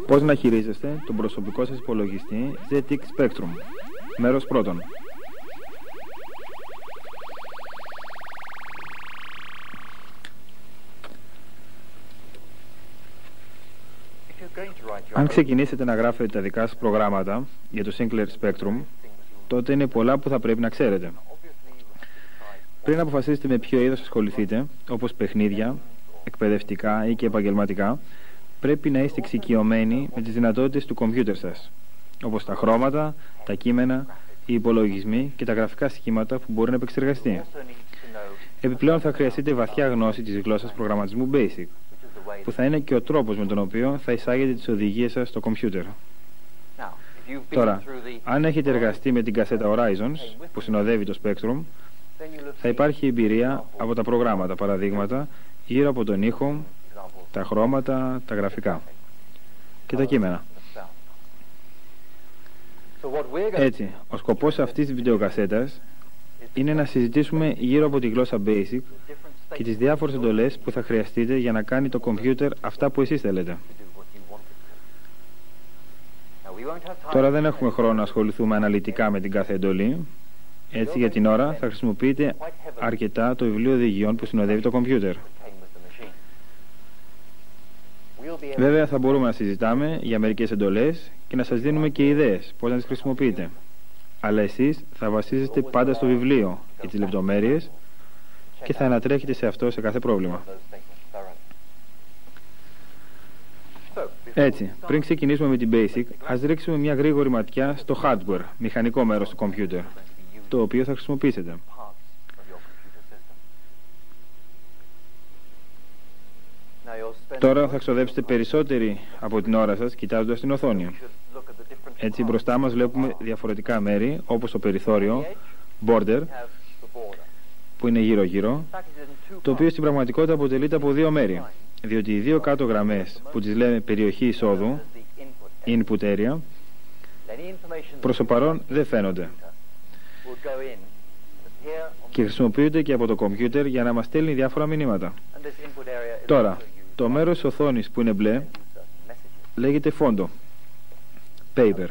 Πώς να χειρίζεστε τον προσωπικό σας υπολογιστή ZX Spectrum. Μέρος πρώτον. Αν ξεκινήσετε να γράφετε τα δικά σας προγράμματα για το Sinclair Spectrum, τότε είναι πολλά που θα πρέπει να ξέρετε. Πριν αποφασίσετε με ποιο είδος ασχοληθείτε, όπως παιχνίδια, εκπαιδευτικά ή και επαγγελματικά, πρέπει να είστε εξοικειωμένοι με τις δυνατότητες του κομπιούτερ σας, όπως τα χρώματα, τα κείμενα, οι υπολογισμοί και τα γραφικά σχήματα που μπορεί να επεξεργαστεί. Επιπλέον θα χρειαστείτε βαθιά γνώση της γλώσσας προγραμματισμού BASIC, που θα είναι και ο τρόπος με τον οποίο θα εισάγετε τις οδηγίες σας στο κομπιούτερ. Τώρα, αν έχετε εργαστεί με την κασέτα Horizons που συνοδεύει το Spectrum, θα υπάρχει εμπειρία από τα προγράμματα, παραδείγματα, γύρω από τον ήχο, τα χρώματα, τα γραφικά και τα κείμενα. Έτσι, ο σκοπός αυτής της βιντεοκασέτας είναι να συζητήσουμε γύρω από τη γλώσσα BASIC και τις διάφορες εντολές που θα χρειαστείτε για να κάνει το κομπιούτερ αυτά που εσείς θέλετε. Τώρα δεν έχουμε χρόνο να ασχοληθούμε αναλυτικά με την κάθε εντολή. Έτσι για την ώρα θα χρησιμοποιείτε αρκετά το βιβλίο οδηγιών που συνοδεύει το κομπιούτερ. Βέβαια θα μπορούμε να συζητάμε για μερικές εντολές και να σας δίνουμε και ιδέες πώς να τις χρησιμοποιείτε. Αλλά εσείς θα βασίζεστε πάντα στο βιβλίο για τις λεπτομέρειες και θα ανατρέχετε σε αυτό σε κάθε πρόβλημα. Έτσι, πριν ξεκινήσουμε με την BASIC, ας ρίξουμε μια γρήγορη ματιά στο hardware, μηχανικό μέρος του κομπιούτερ, το οποίο θα χρησιμοποιήσετε. Τώρα θα ξοδέψετε περισσότερη από την ώρα σας κοιτάζοντας την οθόνη. Έτσι μπροστά μας βλέπουμε διαφορετικά μέρη, όπως το περιθώριο, border, που είναι γύρω-γύρω, το οποίο στην πραγματικότητα αποτελείται από δύο μέρη, διότι οι δύο κάτω γραμμές που τις λέμε περιοχή εισόδου, input area, προς το παρόν δεν φαίνονται και χρησιμοποιούνται και από το κομπιούτερ για να μας στέλνει διάφορα μηνύματα. Τώρα, το μέρος της οθόνης που είναι μπλε λέγεται φόντο, paper,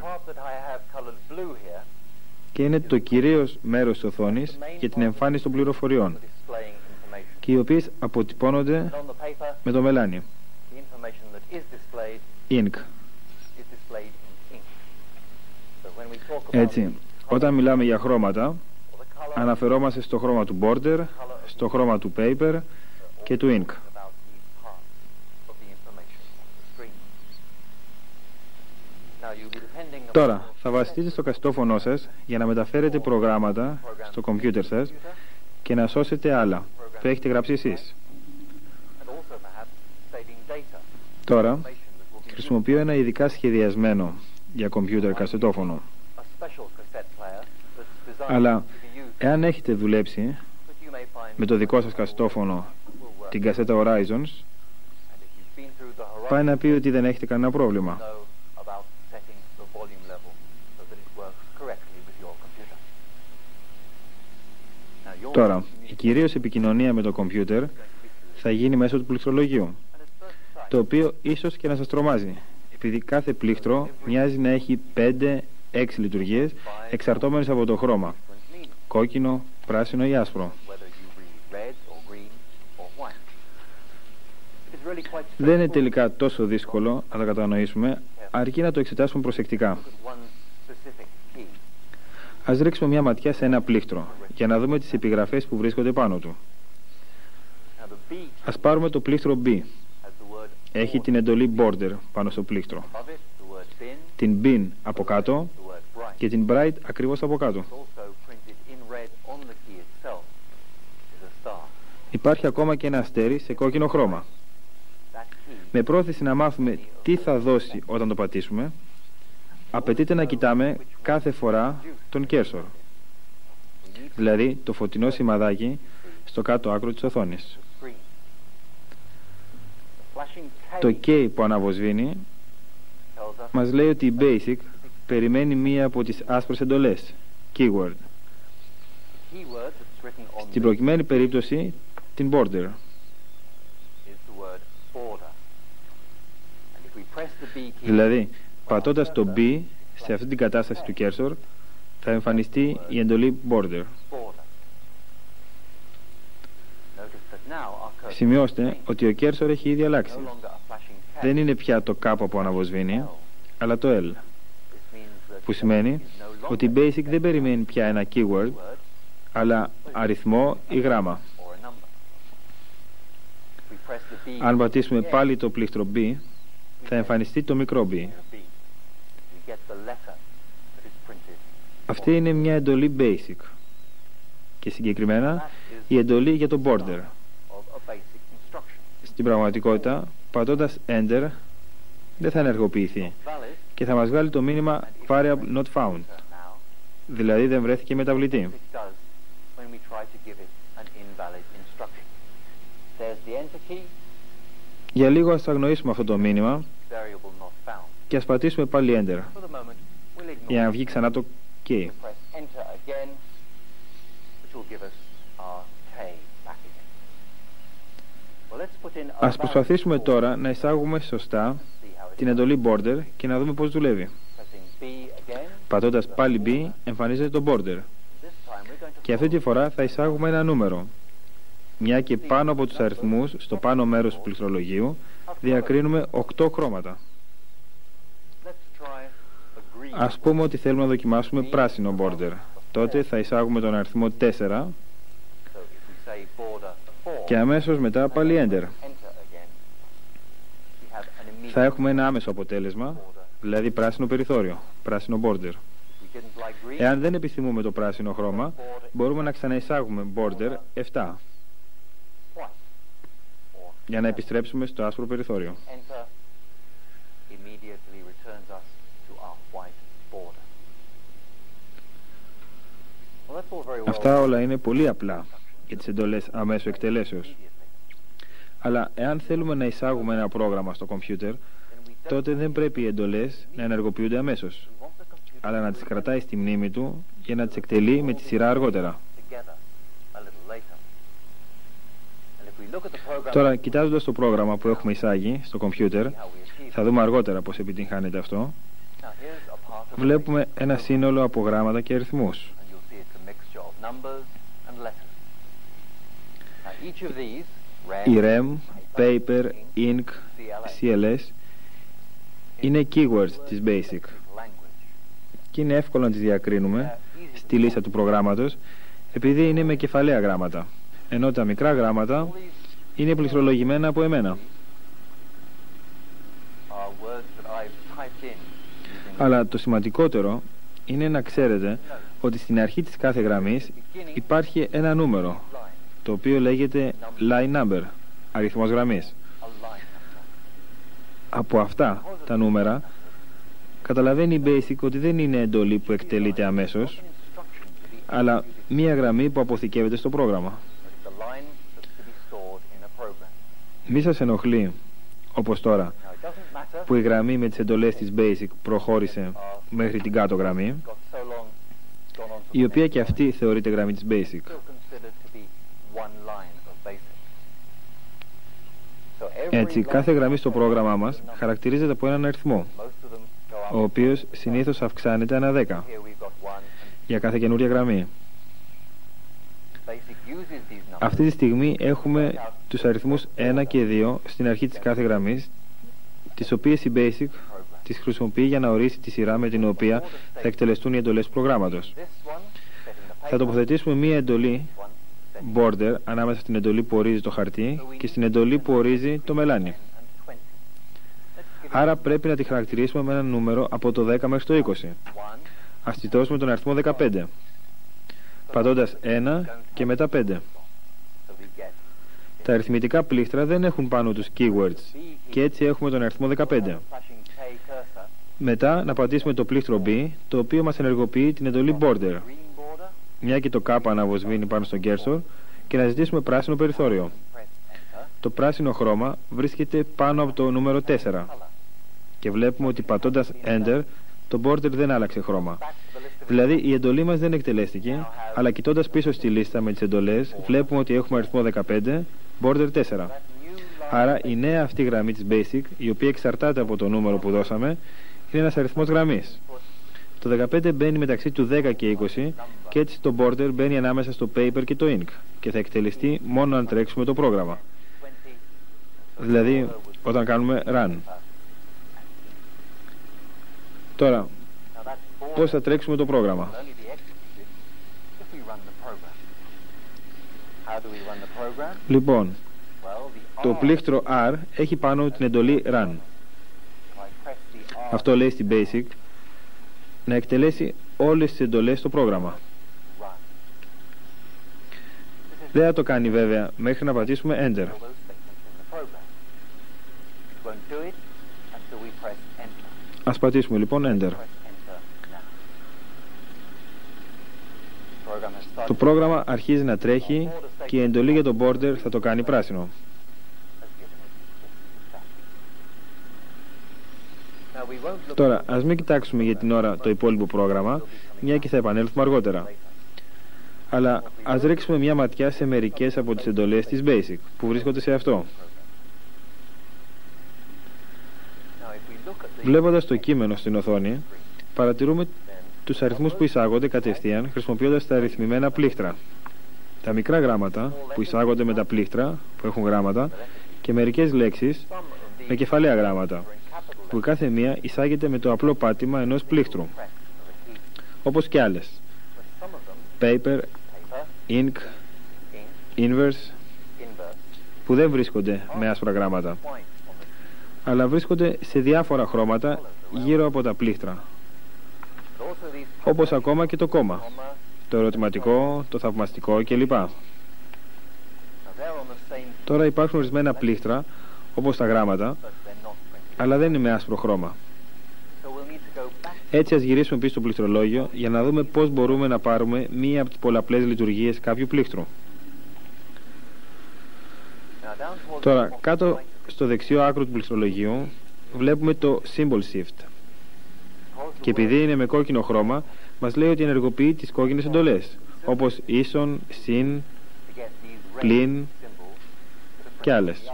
και είναι το κυρίως μέρος της οθόνης για την εμφάνιση των πληροφοριών, και οι οποίες αποτυπώνονται με το μελάνι, ink. Έτσι, όταν μιλάμε για χρώματα, αναφερόμαστε στο χρώμα του border, στο χρώμα του paper και του ink. Τώρα, θα βασιστείτε στο κασετόφωνο σας για να μεταφέρετε προγράμματα στο κομπιούτερ σας και να σώσετε άλλα που έχετε γράψει εσείς. Τώρα, χρησιμοποιώ ένα ειδικά σχεδιασμένο για κομπιούτερ κασετόφωνο. Αλλά, εάν έχετε δουλέψει με το δικό σας κασετόφωνο την κασέτα Horizons, πάει να πει ότι δεν έχετε κανένα πρόβλημα. Τώρα, η κυρίως επικοινωνία με το κομπιούτερ θα γίνει μέσω του πληκτρολογίου, το οποίο ίσως και να σας τρομάζει, επειδή κάθε πλήκτρο μοιάζει να έχει 5-6 λειτουργίες εξαρτώμενες από το χρώμα, κόκκινο, πράσινο ή άσπρο. Δεν είναι τελικά τόσο δύσκολο να τα κατανοήσουμε, αρκεί να το εξετάσουμε προσεκτικά. Ας ρίξουμε μια ματιά σε ένα πλήκτρο για να δούμε τις επιγραφές που βρίσκονται πάνω του. Ας πάρουμε το πλήκτρο B. Έχει την εντολή border πάνω στο πλήκτρο, την bin από κάτω και την bright ακριβώς από κάτω. Υπάρχει ακόμα και ένα αστέρι σε κόκκινο χρώμα. Με πρόθεση να μάθουμε τι θα δώσει όταν το πατήσουμε, απαιτείται να κοιτάμε κάθε φορά τον cursor, δηλαδή το φωτεινό σημαδάκι στο κάτω άκρο της οθόνης. Το K που αναβοσβήνει μας λέει ότι η BASIC περιμένει μία από τις άσπρες εντολές, keyword. Στην προκειμένη περίπτωση την border. Δηλαδή, πατώντας το B σε αυτή την κατάσταση του cursor, θα εμφανιστεί η εντολή border. Σημειώστε ότι ο cursor έχει ήδη αλλάξει. Δεν είναι πια το K που αναβοσβήνει, αλλά το L. Που σημαίνει ότι η Basic δεν περιμένει πια ένα keyword, αλλά αριθμό ή γράμμα. Αν πατήσουμε πάλι το πλήκτρο B, θα εμφανιστεί το μικρό b. Αυτή είναι μια εντολή basic και συγκεκριμένα η εντολή για το border. Στην πραγματικότητα, πατώντας Enter, δεν θα ενεργοποιηθεί και θα μας βγάλει το μήνυμα Variable not found, δηλαδή δεν βρέθηκε μεταβλητή. Για λίγο ας αγνοήσουμε αυτό το μήνυμα και ας πατήσουμε πάλι Enter για να βγει ξανά το K. Ας προσπαθήσουμε τώρα να εισάγουμε σωστά την εντολή border και να δούμε πώς δουλεύει. Πατώντας πάλι B εμφανίζεται το border και αυτή τη φορά θα εισάγουμε ένα νούμερο, μια και πάνω από τους αριθμούς στο πάνω μέρος του πληκτρολογίου διακρίνουμε 8 χρώματα. Ας πούμε ότι θέλουμε να δοκιμάσουμε πράσινο border. Τότε θα εισάγουμε τον αριθμό 4 και αμέσως μετά πάλι Enter. Θα έχουμε ένα άμεσο αποτέλεσμα, δηλαδή πράσινο περιθώριο, πράσινο border. Εάν δεν επιθυμούμε το πράσινο χρώμα, μπορούμε να ξαναεισάγουμε border 7 για να επιστρέψουμε στο άσπρο περιθώριο. Αυτά όλα είναι πολύ απλά για τις εντολές αμέσου εκτελέσεως. Αλλά εάν θέλουμε να εισάγουμε ένα πρόγραμμα στο κομπιούτερ, τότε δεν πρέπει οι εντολές να ενεργοποιούνται αμέσως, αλλά να τις κρατάει στη μνήμη του για να τις εκτελεί με τη σειρά αργότερα. Τώρα, κοιτάζοντας το πρόγραμμα που έχουμε εισάγει στο κομπιούτερ, θα δούμε αργότερα πώς επιτυγχάνεται αυτό. Βλέπουμε ένα σύνολο από γράμματα και αριθμούς. Η REM, Paper, Ink, CLS είναι keywords της Basic και είναι εύκολο να τις διακρίνουμε στη λίστα του προγράμματος επειδή είναι με κεφαλαία γράμματα, ενώ τα μικρά γράμματα είναι πληκτρολογημένα από εμένα. Αλλά το σημαντικότερο είναι να ξέρετε ότι στην αρχή της κάθε γραμμής υπάρχει ένα νούμερο, το οποίο λέγεται line number, αριθμός γραμμής. Από αυτά τα νούμερα καταλαβαίνει η Basic ότι δεν είναι εντολή που εκτελείται αμέσως, αλλά μία γραμμή που αποθηκεύεται στο πρόγραμμα. Μη σας ενοχλεί, όπως τώρα, που η γραμμή με τις εντολές της Basic προχώρησε μέχρι την κάτω γραμμή, η οποία και αυτή θεωρείται γραμμή της Basic. Έτσι, κάθε γραμμή στο πρόγραμμά μας χαρακτηρίζεται από έναν αριθμό, ο οποίος συνήθως αυξάνεται ανά 10 για κάθε καινούρια γραμμή. Αυτή τη στιγμή έχουμε τους αριθμούς 1 και 2 στην αρχή της κάθε γραμμής, τις οποίες η Basic τις χρησιμοποιεί για να ορίσει τη σειρά με την οποία θα εκτελεστούν οι εντολές του προγράμματος. Θα τοποθετήσουμε μία εντολή border ανάμεσα στην εντολή που ορίζει το χαρτί και στην εντολή που ορίζει το μελάνι. Άρα πρέπει να τη χαρακτηρίσουμε με ένα νούμερο από το 10 μέχρι το 20. Ας τη δώσουμε τον αριθμό 15, πατώντας 1 και μετά 5. Τα αριθμητικά πλήκτρα δεν έχουν πάνω τους keywords και έτσι έχουμε τον αριθμό 15. Μετά να πατήσουμε το πλήκτρο B, το οποίο μας ενεργοποιεί την εντολή border, μια και το K αναβοσβήνει πάνω στον cursor, και να ζητήσουμε πράσινο περιθώριο. Το πράσινο χρώμα βρίσκεται πάνω από το νούμερο 4 και βλέπουμε ότι πατώντας Enter το border δεν άλλαξε χρώμα. Δηλαδή η εντολή μας δεν εκτελέστηκε, αλλά κοιτώντας πίσω στη λίστα με τις εντολές βλέπουμε ότι έχουμε αριθμό 15, border 4. Άρα η νέα αυτή γραμμή της basic, η οποία εξαρτάται από το νούμερο που δώσαμε, είναι ένας αριθμός γραμμής. Το 15 μπαίνει μεταξύ του 10 και 20 και έτσι το border μπαίνει ανάμεσα στο paper και το ink και θα εκτελεστεί μόνο αν τρέξουμε το πρόγραμμα. Δηλαδή όταν κάνουμε run. Τώρα, πώς θα τρέξουμε το πρόγραμμα? Λοιπόν, το πλήκτρο R έχει πάνω την εντολή run. Αυτό λέει στην basic να εκτελέσει όλες τις εντολές στο πρόγραμμα. Δεν θα το κάνει βέβαια μέχρι να πατήσουμε enter. Ας πατήσουμε λοιπόν enter. Το πρόγραμμα αρχίζει να τρέχει και η εντολή για το border θα το κάνει πράσινο. Τώρα, ας μην κοιτάξουμε για την ώρα το υπόλοιπο πρόγραμμα, μια και θα επανέλθουμε αργότερα. Αλλά ας ρίξουμε μια ματιά σε μερικές από τις εντολές της basic που βρίσκονται σε αυτό. Βλέποντας το κείμενο στην οθόνη, παρατηρούμε τους αριθμούς που εισάγονται κατευθείαν χρησιμοποιώντας τα αριθμημένα πλήκτρα. Τα μικρά γράμματα που εισάγονται με τα πλήκτρα που έχουν γράμματα και μερικές λέξεις με κεφαλαία γράμματα που κάθε μία εισάγεται με το απλό πάτημα ενός πλήκτρου, όπως και άλλες. Paper, ink, inverse, που δεν βρίσκονται με άσπρα γράμματα, αλλά βρίσκονται σε διάφορα χρώματα γύρω από τα πλήκτρα, όπως ακόμα και το κόμμα, το ερωτηματικό, το θαυμαστικό κλπ. Τώρα υπάρχουν ορισμένα πλήκτρα, όπως τα γράμματα, αλλά δεν είναι με άσπρο χρώμα. Έτσι ας γυρίσουμε πίσω στο πληκτρολόγιο για να δούμε πώς μπορούμε να πάρουμε μία από τις πολλαπλές λειτουργίες κάποιου πλήκτρου. Τώρα, κάτω στο δεξιό άκρο του πληκτρολογίου βλέπουμε το symbol shift. Και επειδή είναι με κόκκινο χρώμα, μας λέει ότι ενεργοποιεί τις κόκκινες εντολές, όπως ίσον, συν, πλην και άλλες.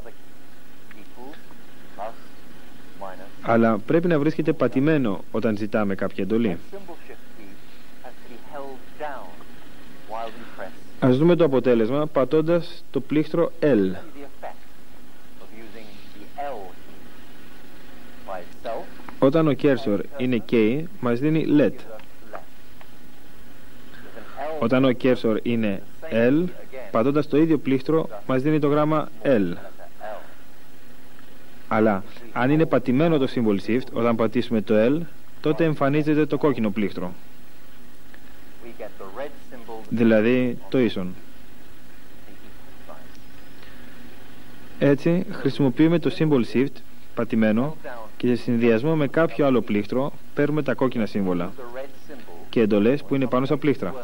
Αλλά πρέπει να βρίσκεται πατημένο όταν ζητάμε κάποια εντολή. Ας δούμε το αποτέλεσμα πατώντας το πλήκτρο L. Όταν ο cursor είναι K, μας δίνει LED. Όταν ο cursor είναι L, πατώντας το ίδιο πλήκτρο, μας δίνει το γράμμα L. Αλλά αν είναι πατημένο το symbol shift, όταν πατήσουμε το L, τότε εμφανίζεται το κόκκινο πλήκτρο, δηλαδή το ίσον. Έτσι χρησιμοποιούμε το symbol shift πατημένο και σε συνδυασμό με κάποιο άλλο πλήκτρο παίρνουμε τα κόκκινα σύμβολα και εντολές που είναι πάνω στα πλήκτρα.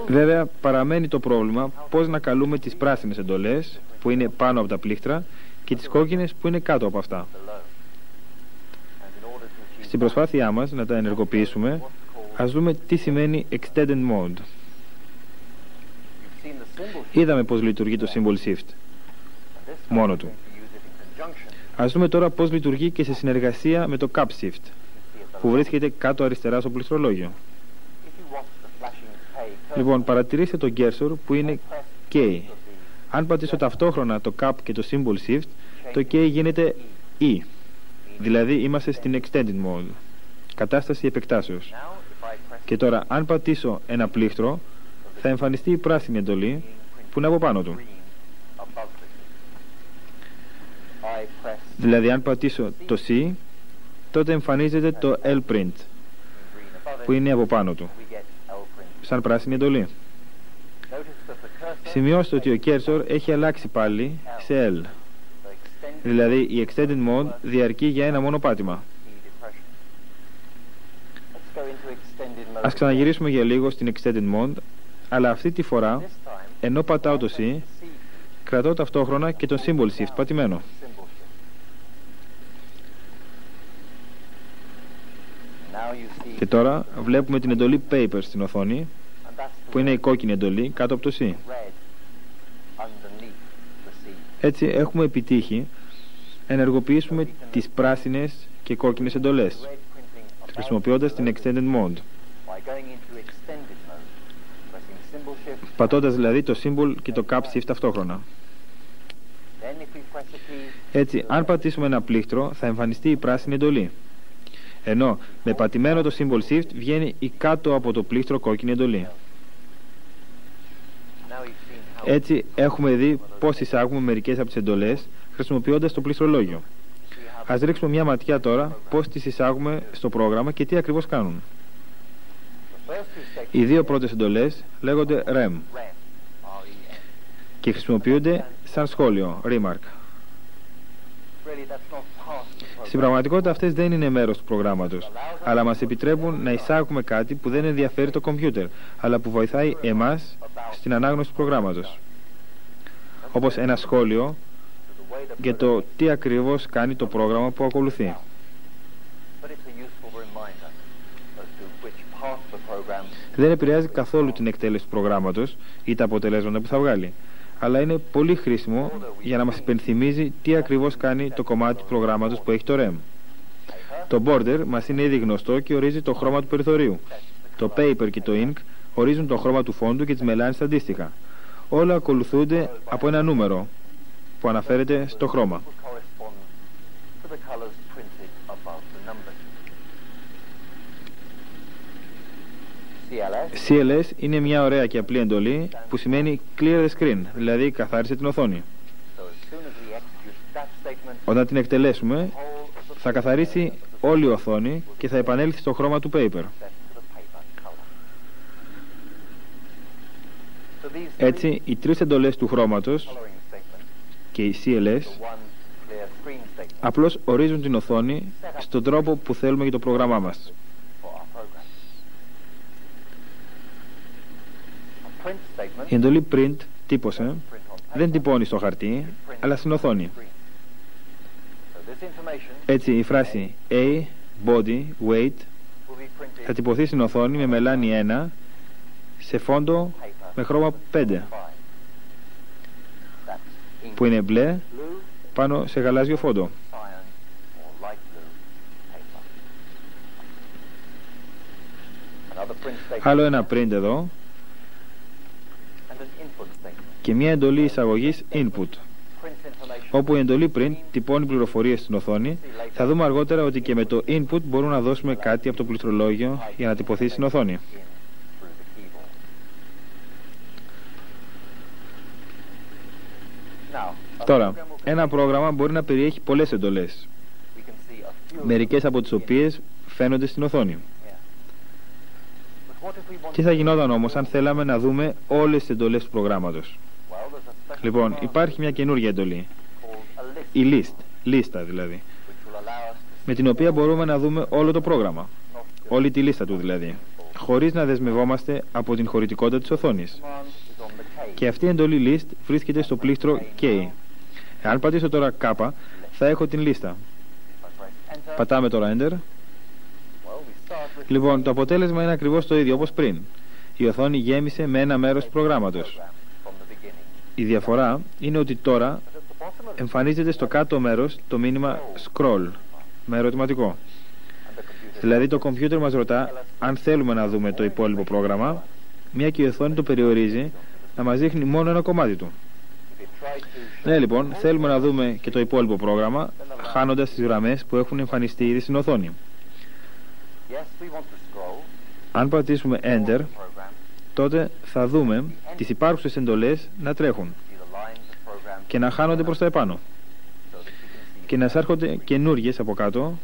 Βέβαια παραμένει το πρόβλημα πώς να καλούμε τις πράσινες εντολές που είναι πάνω από τα πλήκτρα και τις κόκκινες που είναι κάτω από αυτά. Στην προσπάθειά μας να τα ενεργοποιήσουμε, ας δούμε τι σημαίνει Extended Mode. Είδαμε πώς λειτουργεί το Symbol Shift μόνο του. Ας δούμε τώρα πώς λειτουργεί και σε συνεργασία με το Cap Shift που βρίσκεται κάτω αριστερά στο πληκτρολόγιο. Λοιπόν, παρατηρήστε το cursor που είναι K. Αν πατήσω ταυτόχρονα το Cap και το Symbol Shift, το K γίνεται E. Δηλαδή είμαστε στην Extended Mode, κατάσταση επεκτάσεως. Και τώρα αν πατήσω ένα πλήκτρο, θα εμφανιστεί η πράσινη εντολή που είναι από πάνω του. Δηλαδή αν πατήσω το C, τότε εμφανίζεται το L print που είναι από πάνω του, σαν πράσινη εντολή. Σημειώστε ότι ο cursor έχει αλλάξει πάλι σε L. Δηλαδή η Extended Mode διαρκεί για ένα μόνο πάτημα. Ας ξαναγυρίσουμε για λίγο στην Extended Mode, αλλά αυτή τη φορά, ενώ πατάω το C, κρατώ ταυτόχρονα και το Symbol Shift πατημένο. Και τώρα βλέπουμε την εντολή paper στην οθόνη, που είναι η κόκκινη εντολή κάτω από το C. Έτσι έχουμε επιτύχει να ενεργοποιήσουμε τις πράσινες και κόκκινες εντολές, χρησιμοποιώντας την Extended Mode, πατώντας δηλαδή το Symbol και το Cap Shift ταυτόχρονα. Έτσι, αν πατήσουμε ένα πλήκτρο, θα εμφανιστεί η πράσινη εντολή, ενώ με πατημένο το Symbol Shift βγαίνει η κάτω από το πλήκτρο κόκκινη εντολή. Έτσι έχουμε δει πώς εισάγουμε μερικές από τις εντολές χρησιμοποιώντας το πληκτρολόγιο. Ας ρίξουμε μια ματιά τώρα πώς τις εισάγουμε στο πρόγραμμα και τι ακριβώς κάνουν. Οι δύο πρώτες εντολές λέγονται REM και χρησιμοποιούνται σαν σχόλιο, remark. Στην πραγματικότητα αυτές δεν είναι μέρος του προγράμματος, αλλά μας επιτρέπουν να εισάγουμε κάτι που δεν ενδιαφέρει το κομπιούτερ, αλλά που βοηθάει εμάς στην ανάγνωση του προγράμματος. Όπως ένα σχόλιο για το τι ακριβώς κάνει το πρόγραμμα που ακολουθεί. Δεν επηρεάζει καθόλου την εκτέλεση του προγράμματος ή τα αποτελέσματα που θα βγάλει, αλλά είναι πολύ χρήσιμο για να μας υπενθυμίζει τι ακριβώς κάνει το κομμάτι του προγράμματος που έχει το REM. Το border μας είναι ήδη γνωστό και ορίζει το χρώμα του περιθωρίου. Το paper και το ink ορίζουν το χρώμα του φόντου και τις μελάνες αντίστοιχα. Όλα ακολουθούνται από ένα νούμερο που αναφέρεται στο χρώμα. CLS είναι μια ωραία και απλή εντολή που σημαίνει Clear the screen, δηλαδή καθάρισε την οθόνη. Όταν την εκτελέσουμε, θα καθαρίσει όλη η οθόνη και θα επανέλθει στο χρώμα του paper. Έτσι, οι τρεις εντολές του χρώματος και οι CLS απλώς ορίζουν την οθόνη στον τρόπο που θέλουμε για το πρόγραμμά μας. Η εντολή print, τύπωσε, δεν τυπώνει στο χαρτί, αλλά στην οθόνη. Έτσι, η φράση A, body, weight θα τυπωθεί στην οθόνη με μελάνι 1 σε φόντο με χρώμα 5, που είναι μπλε πάνω σε γαλάζιο φόντο. Άλλο ένα print εδώ και μια εντολή εισαγωγής input, όπου η εντολή print τυπώνει πληροφορίες στην οθόνη. Θα δούμε αργότερα ότι και με το input μπορούμε να δώσουμε κάτι από το πληκτρολόγιο για να τυπωθεί στην οθόνη. Τώρα, ένα πρόγραμμα μπορεί να περιέχει πολλές εντολές, μερικές από τις οποίες φαίνονται στην οθόνη. Τι θα γινόταν όμως αν θέλαμε να δούμε όλες τις εντολές του προγράμματος? Λοιπόν, υπάρχει μια καινούργια εντολή, η list, λίστα δηλαδή, με την οποία μπορούμε να δούμε όλο το πρόγραμμα, όλη τη λίστα του δηλαδή, χωρίς να δεσμευόμαστε από την χωρητικότητα της οθόνης. Και αυτή η εντολή list βρίσκεται στο πλήκτρο K. Αν πατήσω τώρα K, θα έχω την λίστα. Πατάμε τώρα Enter. Λοιπόν, το αποτέλεσμα είναι ακριβώς το ίδιο όπως πριν. Η οθόνη γέμισε με ένα μέρος του προγράμματος. Η διαφορά είναι ότι τώρα εμφανίζεται στο κάτω μέρος το μήνυμα scroll με ερωτηματικό. Δηλαδή το κομπιούτερ μας ρωτά αν θέλουμε να δούμε το υπόλοιπο πρόγραμμα, μια και η οθόνη το περιορίζει να μας δείχνει μόνο ένα κομμάτι του. Ναι, λοιπόν, θέλουμε να δούμε και το υπόλοιπο πρόγραμμα, χάνοντας τις γραμμές που έχουν εμφανιστεί ήδη στην οθόνη. Αν πατήσουμε Enter, τότε θα δούμε τις υπάρχουσες εντολές να τρέχουν και να χάνονται προς τα επάνω και να σάρχονται καινούργιες από κάτω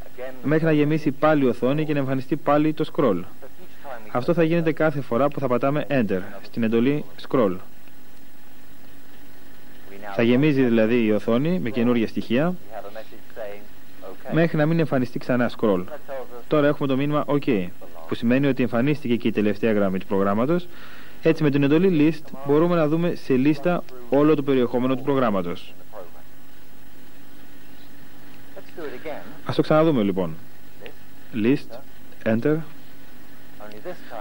μέχρι να γεμίσει πάλι η οθόνη και να εμφανιστεί πάλι το scroll. Αυτό θα γίνεται κάθε φορά που θα πατάμε Enter στην εντολή scroll. Θα γεμίζει δηλαδή η οθόνη με καινούργια στοιχεία μέχρι να μην εμφανιστεί ξανά scroll. Τώρα έχουμε το μήνυμα OK, που σημαίνει ότι εμφανίστηκε και η τελευταία γραμμή του προγράμματος. Έτσι με την εντολή list μπορούμε να δούμε σε λίστα όλο το περιεχόμενο του προγράμματος. Ας το ξαναδούμε λοιπόν. List, Enter.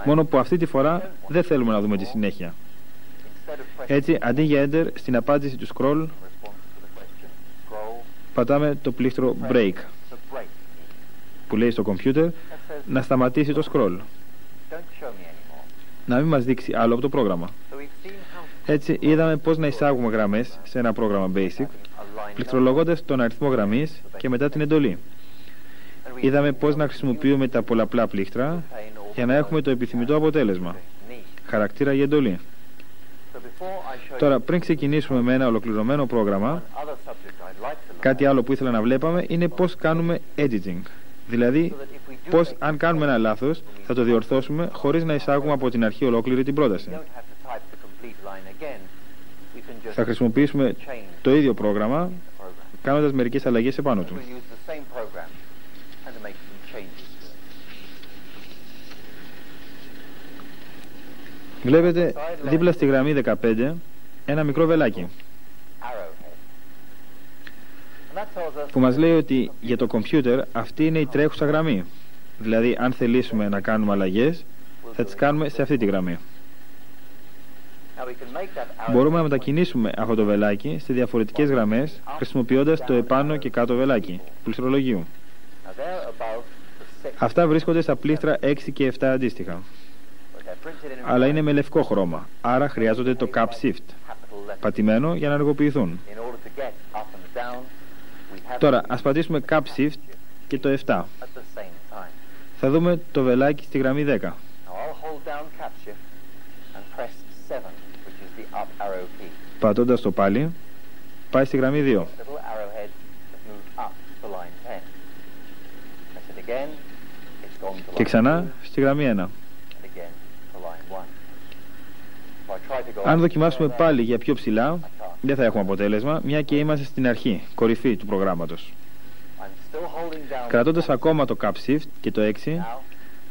Μόνο που αυτή τη φορά δεν θέλουμε να δούμε τη συνέχεια. Έτσι, αντί για Enter, στην απάντηση του scroll πατάμε το πλήκτρο Break, που λέει στο computer να σταματήσει το scroll, να μην μας δείξει άλλο από το πρόγραμμα. Έτσι, είδαμε πώς να εισάγουμε γραμμές σε ένα πρόγραμμα Basic, πληκτρολογώντας τον αριθμό γραμμής και μετά την εντολή. Είδαμε πώς να χρησιμοποιούμε τα πολλαπλά πλήκτρα για να έχουμε το επιθυμητό αποτέλεσμα, χαρακτήρα για εντολή. Τώρα, πριν ξεκινήσουμε με ένα ολοκληρωμένο πρόγραμμα, κάτι άλλο που ήθελα να βλέπαμε είναι πώς κάνουμε editing. Δηλαδή, πώς αν κάνουμε ένα λάθος θα το διορθώσουμε χωρίς να εισάγουμε από την αρχή ολόκληρη την πρόταση. Θα χρησιμοποιήσουμε το ίδιο πρόγραμμα κάνοντας μερικές αλλαγές επάνω του. Βλέπετε δίπλα στη γραμμή 15 ένα μικρό βελάκι που μας λέει ότι για το κομπιούτερ αυτή είναι η τρέχουσα γραμμή. Δηλαδή αν θελήσουμε να κάνουμε αλλαγές θα τις κάνουμε σε αυτή τη γραμμή. Μπορούμε να μετακινήσουμε αυτό το βελάκι σε διαφορετικές γραμμές χρησιμοποιώντας το επάνω και κάτω βελάκι πληκτρολογίου. Αυτά βρίσκονται στα πλήκτρα 6 και 7 αντίστοιχα, αλλά είναι με λευκό χρώμα, άρα χρειάζονται το Cap Shift πατημένο για να ενεργοποιηθούν. Τώρα ας πατήσουμε Cap Shift και το 7. Θα δούμε το βελάκι στη γραμμή 10. Πατώντας το πάλι, πάει στη γραμμή 2. Και ξανά στη γραμμή 1. Αν δοκιμάσουμε πάλι για πιο ψηλά, δεν θα έχουμε αποτέλεσμα, μια και είμαστε στην αρχή, κορυφή του προγράμματος. Κρατώντας ακόμα το Cap Shift και το 6,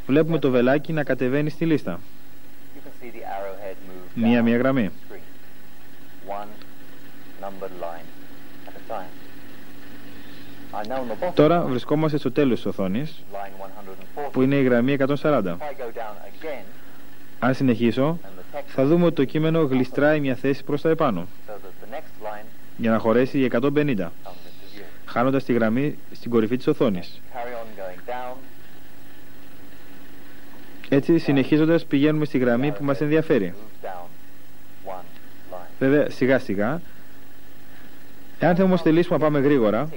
βλέπουμε το βελάκι να κατεβαίνει στη λίστα. Μία γραμμή. Τώρα βρισκόμαστε στο τέλος της οθόνης, που είναι η γραμμή 140. Αν συνεχίσω, θα δούμε ότι το κείμενο γλιστράει μια θέση προς τα επάνω, για να χωρέσει η 150, χάνοντας τη γραμμή στην κορυφή της οθόνης. Έτσι, συνεχίζοντας, πηγαίνουμε στη γραμμή που μας ενδιαφέρει. Βέβαια, σιγά σιγά. Εάν όμως θελήσουμε να πάμε γρήγορα,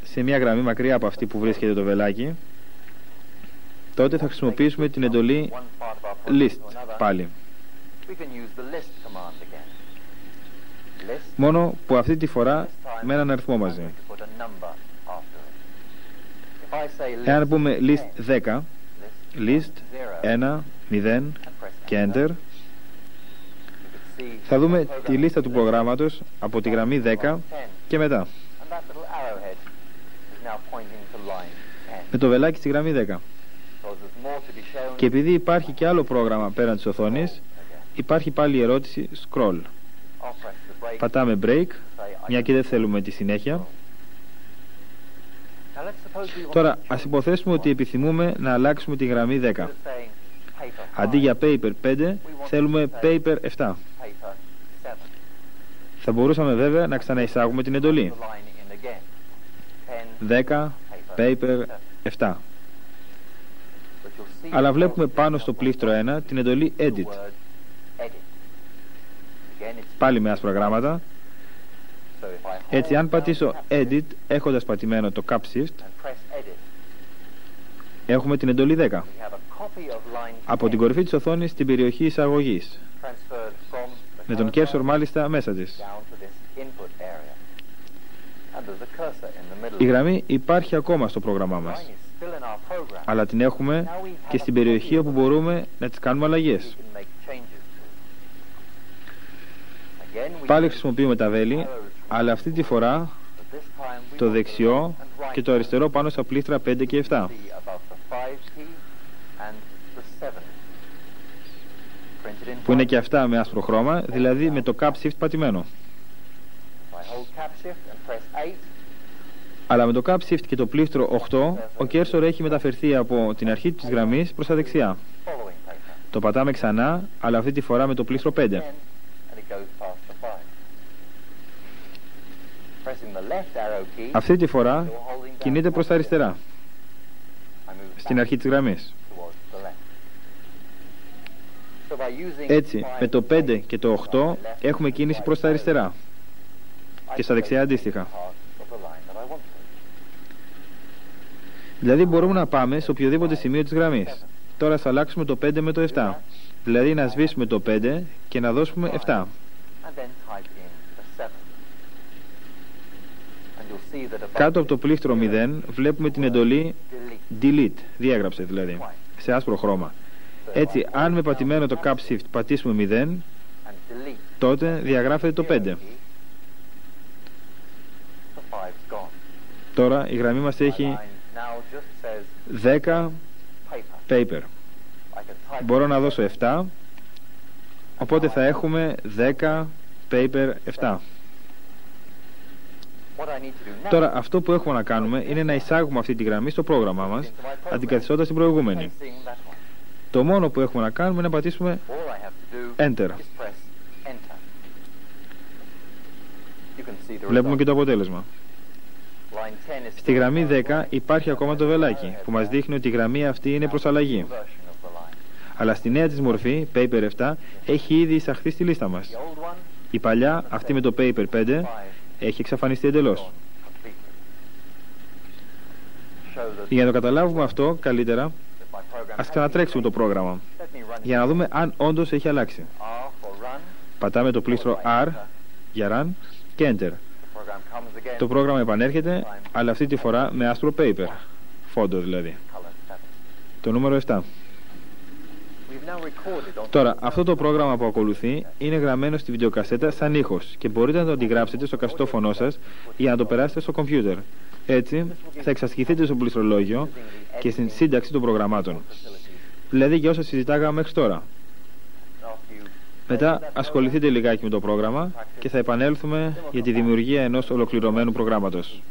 σε μια γραμμή μακριά από αυτή που βρίσκεται το βελάκι, τότε θα χρησιμοποιήσουμε την εντολή List πάλι. Μόνο που αυτή τη φορά με έναν αριθμό μαζί. Εάν πούμε List 10, List 1, 0 και Enter, θα δούμε τη λίστα του προγράμματος από τη γραμμή 10 και μετά, με το βελάκι στη γραμμή 10. Και επειδή υπάρχει και άλλο πρόγραμμα πέραν της οθόνης, υπάρχει πάλι η ερώτηση Scroll. Πατάμε Break, μια και δεν θέλουμε τη συνέχεια. Τώρα ας υποθέσουμε ότι επιθυμούμε να αλλάξουμε τη γραμμή 10. Αντί για Paper 5 θέλουμε Paper 7. Θα μπορούσαμε βέβαια να ξαναεισάγουμε την εντολή 10 Paper 7. Αλλά βλέπουμε πάνω στο πλήκτρο 1 την εντολή Edit, πάλι με άσπρα γράμματα. Έτσι αν πατήσω Edit έχοντας πατημένο το Cap Shift, έχουμε την εντολή 10 από την κορυφή της οθόνης στην περιοχή εισαγωγής, με τον cursor μάλιστα μέσα της. Η γραμμή υπάρχει ακόμα στο πρόγραμμά μας, αλλά την έχουμε και στην περιοχή όπου μπορούμε να τις κάνουμε αλλαγές. Πάλι χρησιμοποιούμε τα βέλη, αλλά αυτή τη φορά το δεξιό και το αριστερό πάνω στα πλήκτρα 5 και 7. Που είναι και αυτά με άσπρο χρώμα, δηλαδή με το Cap Shift πατημένο. Αλλά με το cap shift και το πλήστρο 8, ο cursor έχει μεταφερθεί από την αρχή της γραμμής προς τα δεξιά. Το πατάμε ξανά, αλλά αυτή τη φορά με το πλήστρο 5. Αυτή τη φορά κινείται προς τα αριστερά, στην αρχή της γραμμής. Έτσι, με το 5 και το 8 έχουμε κίνηση προς τα αριστερά και στα δεξιά αντίστοιχα. Δηλαδή μπορούμε να πάμε σε οποιοδήποτε σημείο της γραμμής. Τώρα θα αλλάξουμε το 5 με το 7. Δηλαδή να σβήσουμε το 5 και να δώσουμε 7. Κάτω από το πλήστρο 0 βλέπουμε την εντολή delete, διέγραψε δηλαδή, σε άσπρο χρώμα. Έτσι, αν με πατημένο το cap shift πατήσουμε 0, τότε διαγράφεται το 5. Τώρα η γραμμή μας έχει 10 paper. Μπορώ να δώσω 7, οπότε θα έχουμε 10 paper 7. Τώρα αυτό που έχουμε να κάνουμε είναι να εισάγουμε αυτή τη γραμμή στο πρόγραμμά μας, αντικαθιστώντας την προηγούμενη. Το μόνο που έχουμε να κάνουμε είναι να πατήσουμε Enter. Βλέπουμε και το αποτέλεσμα. Στη γραμμή 10 υπάρχει ακόμα το βελάκι που μας δείχνει ότι η γραμμή αυτή είναι προς αλλαγή. Αλλά στη νέα της μορφή, Paper 7, έχει ήδη εισαχθεί στη λίστα μας. Η παλιά, αυτή με το Paper 5, έχει εξαφανιστεί εντελώς. Για να το καταλάβουμε αυτό καλύτερα, ας ξανατρέξουμε το πρόγραμμα για να δούμε αν όντως έχει αλλάξει. Πατάμε το πλήστρο R για Run και Enter. Το πρόγραμμα επανέρχεται, αλλά αυτή τη φορά με άσπρο paper, φόντο δηλαδή. Το νούμερο 7. Τώρα, αυτό το πρόγραμμα που ακολουθεί είναι γραμμένο στη βιντεοκασέτα σαν ήχος και μπορείτε να το αντιγράψετε στο κασετόφωνο σας για να το περάσετε στο κομπιούτερ. Έτσι, θα εξασκηθείτε στο πληστρολόγιο και στην σύνταξη των προγραμμάτων. Δηλαδή για όσα συζητάγαμε μέχρι τώρα. Μετά ασχοληθείτε λιγάκι με το πρόγραμμα και θα επανέλθουμε για τη δημιουργία ενός ολοκληρωμένου προγράμματος.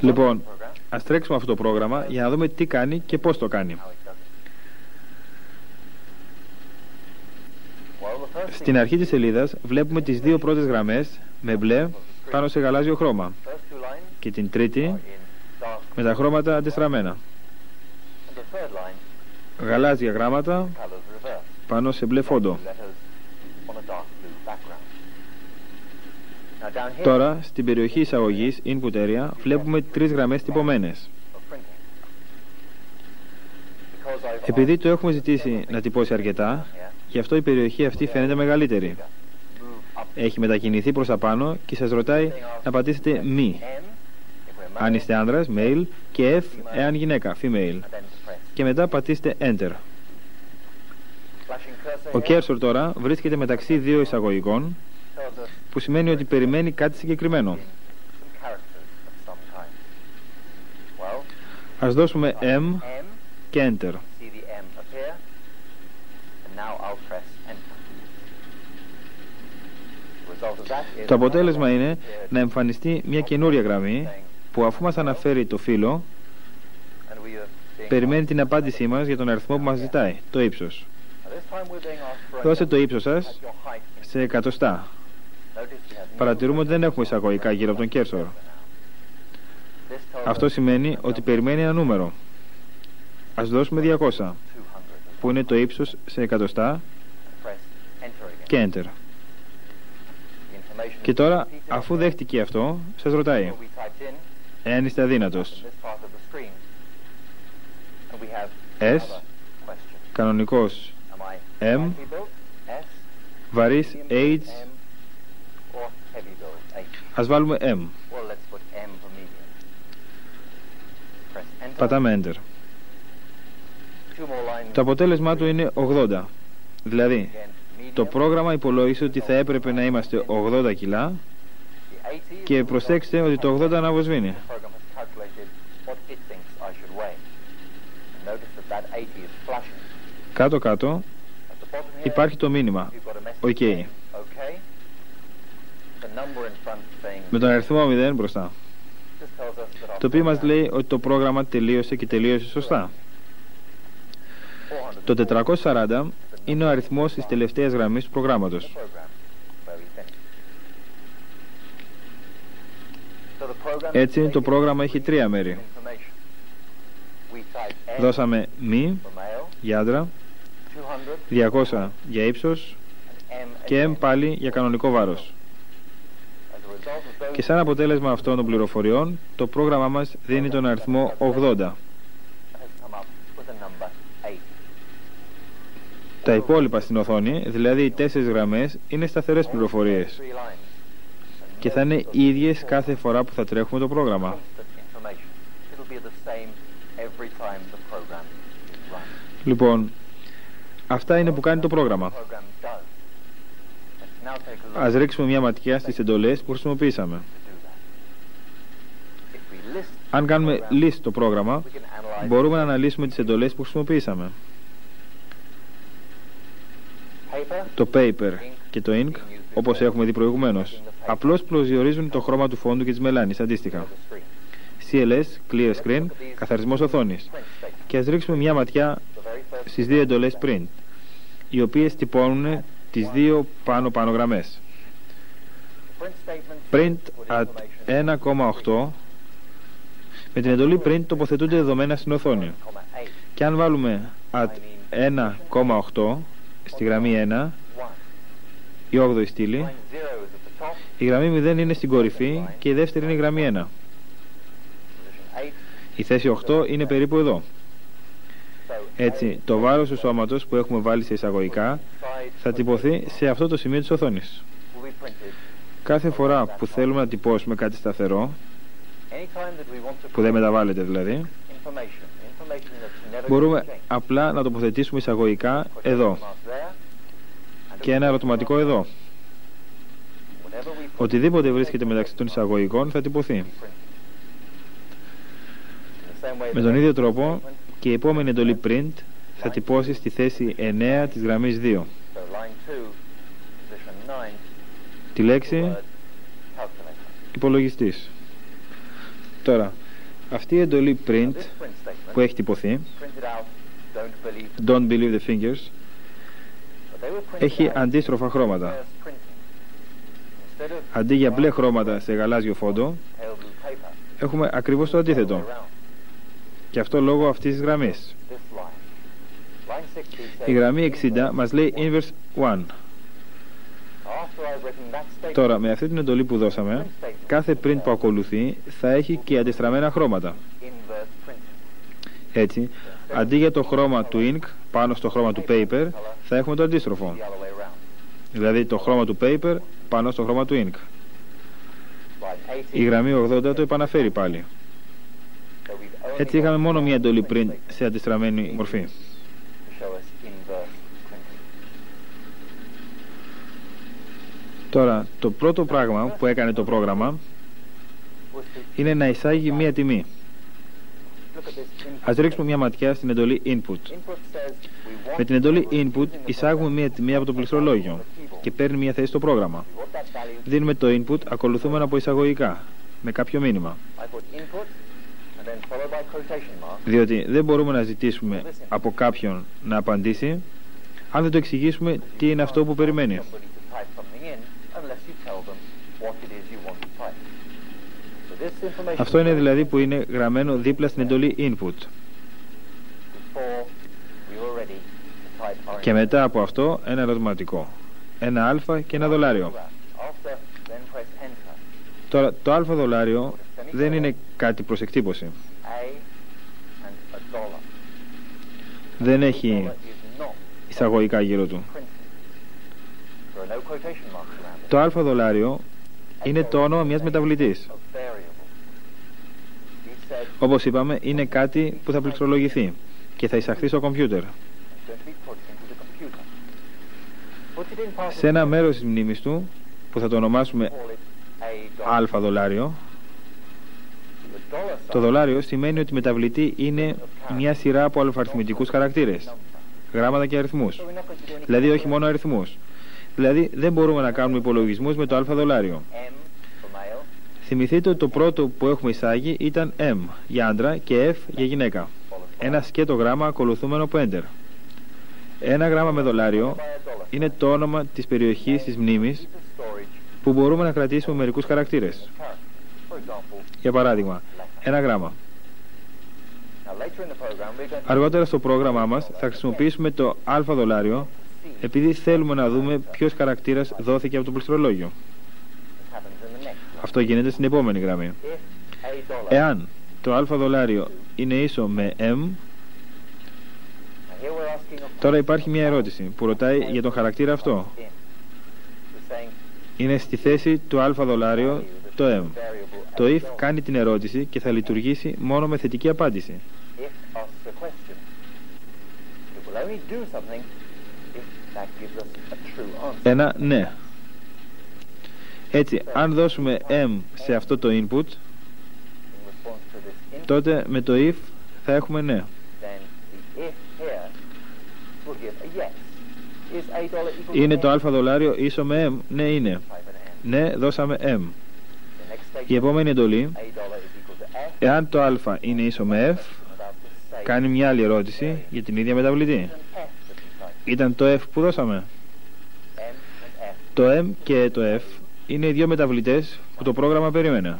Λοιπόν, ας τρέξουμε αυτό το πρόγραμμα για να δούμε τι κάνει και πώς το κάνει. Στην αρχή της σελίδας βλέπουμε τις δύο πρώτες γραμμές με μπλε πάνω σε γαλάζιο χρώμα και την τρίτη με τα χρώματα αντιστραμμένα. Γαλάζια γράμματα πάνω σε μπλε φόντο. Τώρα, στην περιοχή εισαγωγής, Input Area, βλέπουμε τρεις γραμμές τυπωμένες. Επειδή το έχουμε ζητήσει να τυπώσει αρκετά, γι' αυτό η περιοχή αυτή φαίνεται μεγαλύτερη. Έχει μετακινηθεί προς τα πάνω και σας ρωτάει να πατήσετε Me, αν είστε άνδρας, Male, και F, εάν γυναίκα, Female. Και μετά πατήστε Enter. Ο cursor τώρα βρίσκεται μεταξύ δύο εισαγωγικών, που σημαίνει ότι περιμένει κάτι συγκεκριμένο. Ας δώσουμε M και Enter. Το αποτέλεσμα είναι να εμφανιστεί μια καινούρια γραμμή που αφού μας αναφέρει το φύλλο, περιμένει την απάντησή μας για τον αριθμό που μας ζητάει, το ύψος. Δώστε το ύψος σας σε εκατοστά. Παρατηρούμε ότι δεν έχουμε εισαγωγικά γύρω από τον cursor. Αυτό σημαίνει ότι περιμένει ένα νούμερο. Ας δώσουμε 200, που είναι το ύψος σε εκατοστά, και Enter. Και τώρα, αφού δέχτηκε αυτό, σας ρωτάει εάν είστε αδύνατος. S, κανονικός M, βαρύς H, Ας βάλουμε M. Πατάμε Enter. Το αποτέλεσμά του είναι 80. Δηλαδή, το πρόγραμμα υπολόγισε ότι θα έπρεπε να είμαστε 80 κιλά και προσέξτε ότι το 80 αναβοσβήνει. Κάτω-κάτω υπάρχει το μήνυμα OK. Με τον αριθμό 0 μπροστά. Το οποίο μας λέει ότι το πρόγραμμα τελείωσε και τελείωσε σωστά. Το 440 είναι ο αριθμός της τελευταίας γραμμής του προγράμματος. Έτσι το πρόγραμμα έχει 3 μέρη. Δώσαμε μη για άντρα, 200 για ύψος και M πάλι για κανονικό βάρος. Και σαν αποτέλεσμα αυτών των πληροφοριών, το πρόγραμμά μας δίνει τον αριθμό 80. Τα υπόλοιπα στην οθόνη, δηλαδή οι 4 γραμμές, είναι σταθερές πληροφορίες και θα είναι ίδιες κάθε φορά που θα τρέχουμε το πρόγραμμα. Λοιπόν, αυτά είναι που κάνει το πρόγραμμα. Ας ρίξουμε μια ματιά στις εντολές που χρησιμοποιήσαμε. Αν κάνουμε list το πρόγραμμα, μπορούμε να αναλύσουμε τις εντολές που χρησιμοποιήσαμε. Το paper και το ink, όπως έχουμε δει προηγουμένως, απλώς προσδιορίζουν το χρώμα του φόντου και της μελάνης αντίστοιχα. CLS, Clear Screen, καθαρισμός οθόνης. Και ας ρίξουμε μια ματιά στις 2 εντολές print, οι οποίες τυπώνουν τις 2 πάνω-πάνω γραμμές. Print at 1,8. Με την εντολή print τοποθετούνται δεδομένα στην οθόνη. Και αν βάλουμε at 1,8 στη γραμμή 1, η 8η στήλη, η γραμμή 0 είναι στην κορυφή και η δεύτερη είναι η γραμμή 1. Η θέση 8 είναι περίπου εδώ. Έτσι, το βάρος του σώματος που έχουμε βάλει σε εισαγωγικά θα τυπωθεί σε αυτό το σημείο της οθόνης. Κάθε φορά που θέλουμε να τυπώσουμε κάτι σταθερό, που δεν μεταβάλλεται δηλαδή, μπορούμε απλά να τοποθετήσουμε εισαγωγικά εδώ και ένα ερωτηματικό εδώ. Οτιδήποτε βρίσκεται μεταξύ των εισαγωγικών θα τυπωθεί. Με τον ίδιο τρόπο και η επόμενη εντολή print θα τυπώσει στη θέση 9 της γραμμής 2 τη λέξη υπολογιστής. Τώρα, αυτή η εντολή print που έχει τυπωθεί, Don't believe the fingers, έχει αντίστροφα χρώματα. Αντί για μπλε χρώματα σε γαλάζιο φόντο, έχουμε ακριβώς το αντίθετο. Και αυτό λόγω αυτής της γραμμής. Η γραμμή 60 μας λέει inverse 1. Τώρα, με αυτή την εντολή που δώσαμε, κάθε print που ακολουθεί θα έχει και αντιστραμμένα χρώματα. Έτσι, αντί για το χρώμα του ink πάνω στο χρώμα του paper, θα έχουμε το αντίστροφο. Δηλαδή το χρώμα του paper πάνω στο χρώμα του ink. Η γραμμή 80 το επαναφέρει πάλι. Έτσι είχαμε μόνο μία εντολή print σε αντιστραμμένη μορφή. Τώρα, το πρώτο πράγμα που έκανε το πρόγραμμα είναι να εισάγει μία τιμή. Ας ρίξουμε μια ματιά στην εντολή input. Με την εντολή input εισάγουμε μία τιμή από το πληκτρολόγιο και παίρνει μία θέση στο πρόγραμμα. Δίνουμε το input ακολουθούμενο από εισαγωγικά με κάποιο μήνυμα. Διότι δεν μπορούμε να ζητήσουμε από κάποιον να απαντήσει αν δεν το εξηγήσουμε τι είναι αυτό που περιμένει. Αυτό είναι δηλαδή που είναι γραμμένο δίπλα στην εντολή input. Και μετά από αυτό ένα ερωτηματικό, ένα α και ένα δολάριο. Τώρα το α δολάριο δεν είναι κάτι προς εκτύπωση. Δεν έχει εισαγωγικά γύρω του. Το α δολάριο είναι το όνομα μιας μεταβλητής. Όπως είπαμε, είναι κάτι που θα πληκτρολογηθεί και θα εισαχθεί στο κομπιούτερ. Σε ένα μέρος της μνήμης του, που θα το ονομάσουμε α δολάριο, το δολάριο σημαίνει ότι η μεταβλητή είναι μια σειρά από αλφαριθμητικούς χαρακτήρες, γράμματα και αριθμούς. Δηλαδή όχι μόνο αριθμούς. Δηλαδή δεν μπορούμε να κάνουμε υπολογισμούς με το α δολάριο. Θυμηθείτε ότι το πρώτο που έχουμε εισάγει ήταν M για άντρα και F για γυναίκα. Ένα σκέτο γράμμα ακολουθούμενο από Enter. Ένα γράμμα με δολάριο είναι το όνομα της περιοχής της μνήμης που μπορούμε να κρατήσουμε μερικούς χαρακτήρες. Για παράδειγμα, ένα γράμμα. Αργότερα στο πρόγραμμά μας θα χρησιμοποιήσουμε το α δολάριο επειδή θέλουμε να δούμε ποιος χαρακτήρας δόθηκε από το πληκτρολόγιο. Αυτό γίνεται στην επόμενη γραμμή. Εάν το α δολάριο είναι ίσο με M, τώρα υπάρχει μια ερώτηση που ρωτάει για τον χαρακτήρα αυτό. Είναι στη θέση του α δολάριο το M. Το if κάνει την ερώτηση και θα λειτουργήσει μόνο με θετική απάντηση. Ένα ναι. Έτσι, αν δώσουμε M σε αυτό το input, τότε με το if θα έχουμε ναι. Είναι το α δολάριο ίσο με M? Ναι, είναι. Ναι, δώσαμε M. Η επόμενη εντολή, εάν το α είναι ίσο με F, κάνει μια άλλη ερώτηση για την ίδια μεταβλητή. Ήταν το F που δώσαμε. Το M και το F είναι οι δύο μεταβλητές που το πρόγραμμα περίμενε.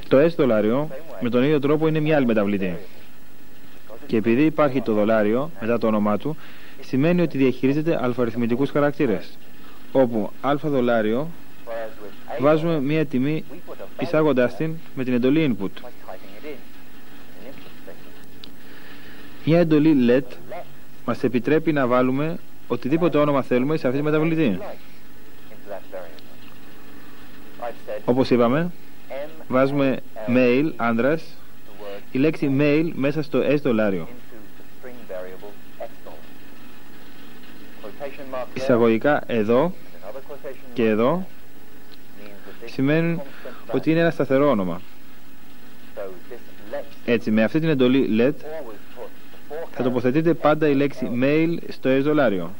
Το S δολάριο με τον ίδιο τρόπο είναι μια άλλη μεταβλητή. Και επειδή υπάρχει το δολάριο μετά το όνομά του, σημαίνει ότι διαχειρίζεται αλφαριθμητικούς χαρακτήρες, όπου α δολάριο βάζουμε μια τιμή εισάγοντάς την με την εντολή input. Μια εντολή let μας επιτρέπει να βάλουμε οτιδήποτε όνομα θέλουμε σε αυτή τη μεταβλητή. Όπως είπαμε, βάζουμε male, άντρας, η λέξη male μέσα στο S δολάριο. Εισαγωγικά εδώ και εδώ σημαίνουν ότι είναι ένα σταθερό όνομα. Έτσι, με αυτή την εντολή let θα τοποθετείτε πάντα η λέξη mail στο S δολάριο.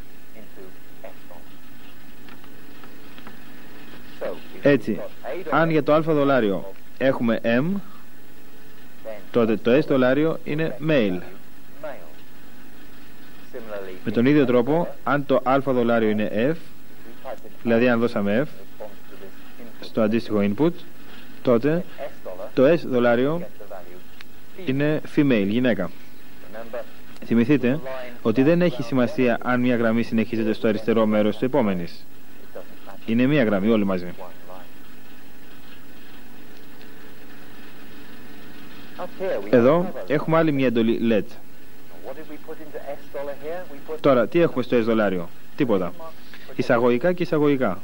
Έτσι, αν για το α δολάριο έχουμε M, τότε το S δολάριο είναι mail. Με τον ίδιο τρόπο, αν το α δολάριο είναι F, δηλαδή αν δώσαμε F στο αντίστοιχο input, τότε το S δολάριο είναι female, γυναίκα. Θυμηθείτε ότι δεν έχει σημασία αν μια γραμμή συνεχίζεται στο αριστερό μέρος της επόμενης. Είναι μια γραμμή όλοι μαζί. Εδώ έχουμε άλλη μια εντολή let. Τώρα, τι έχουμε στο S δολάριο? Τίποτα. Εισαγωγικά και εισαγωγικά.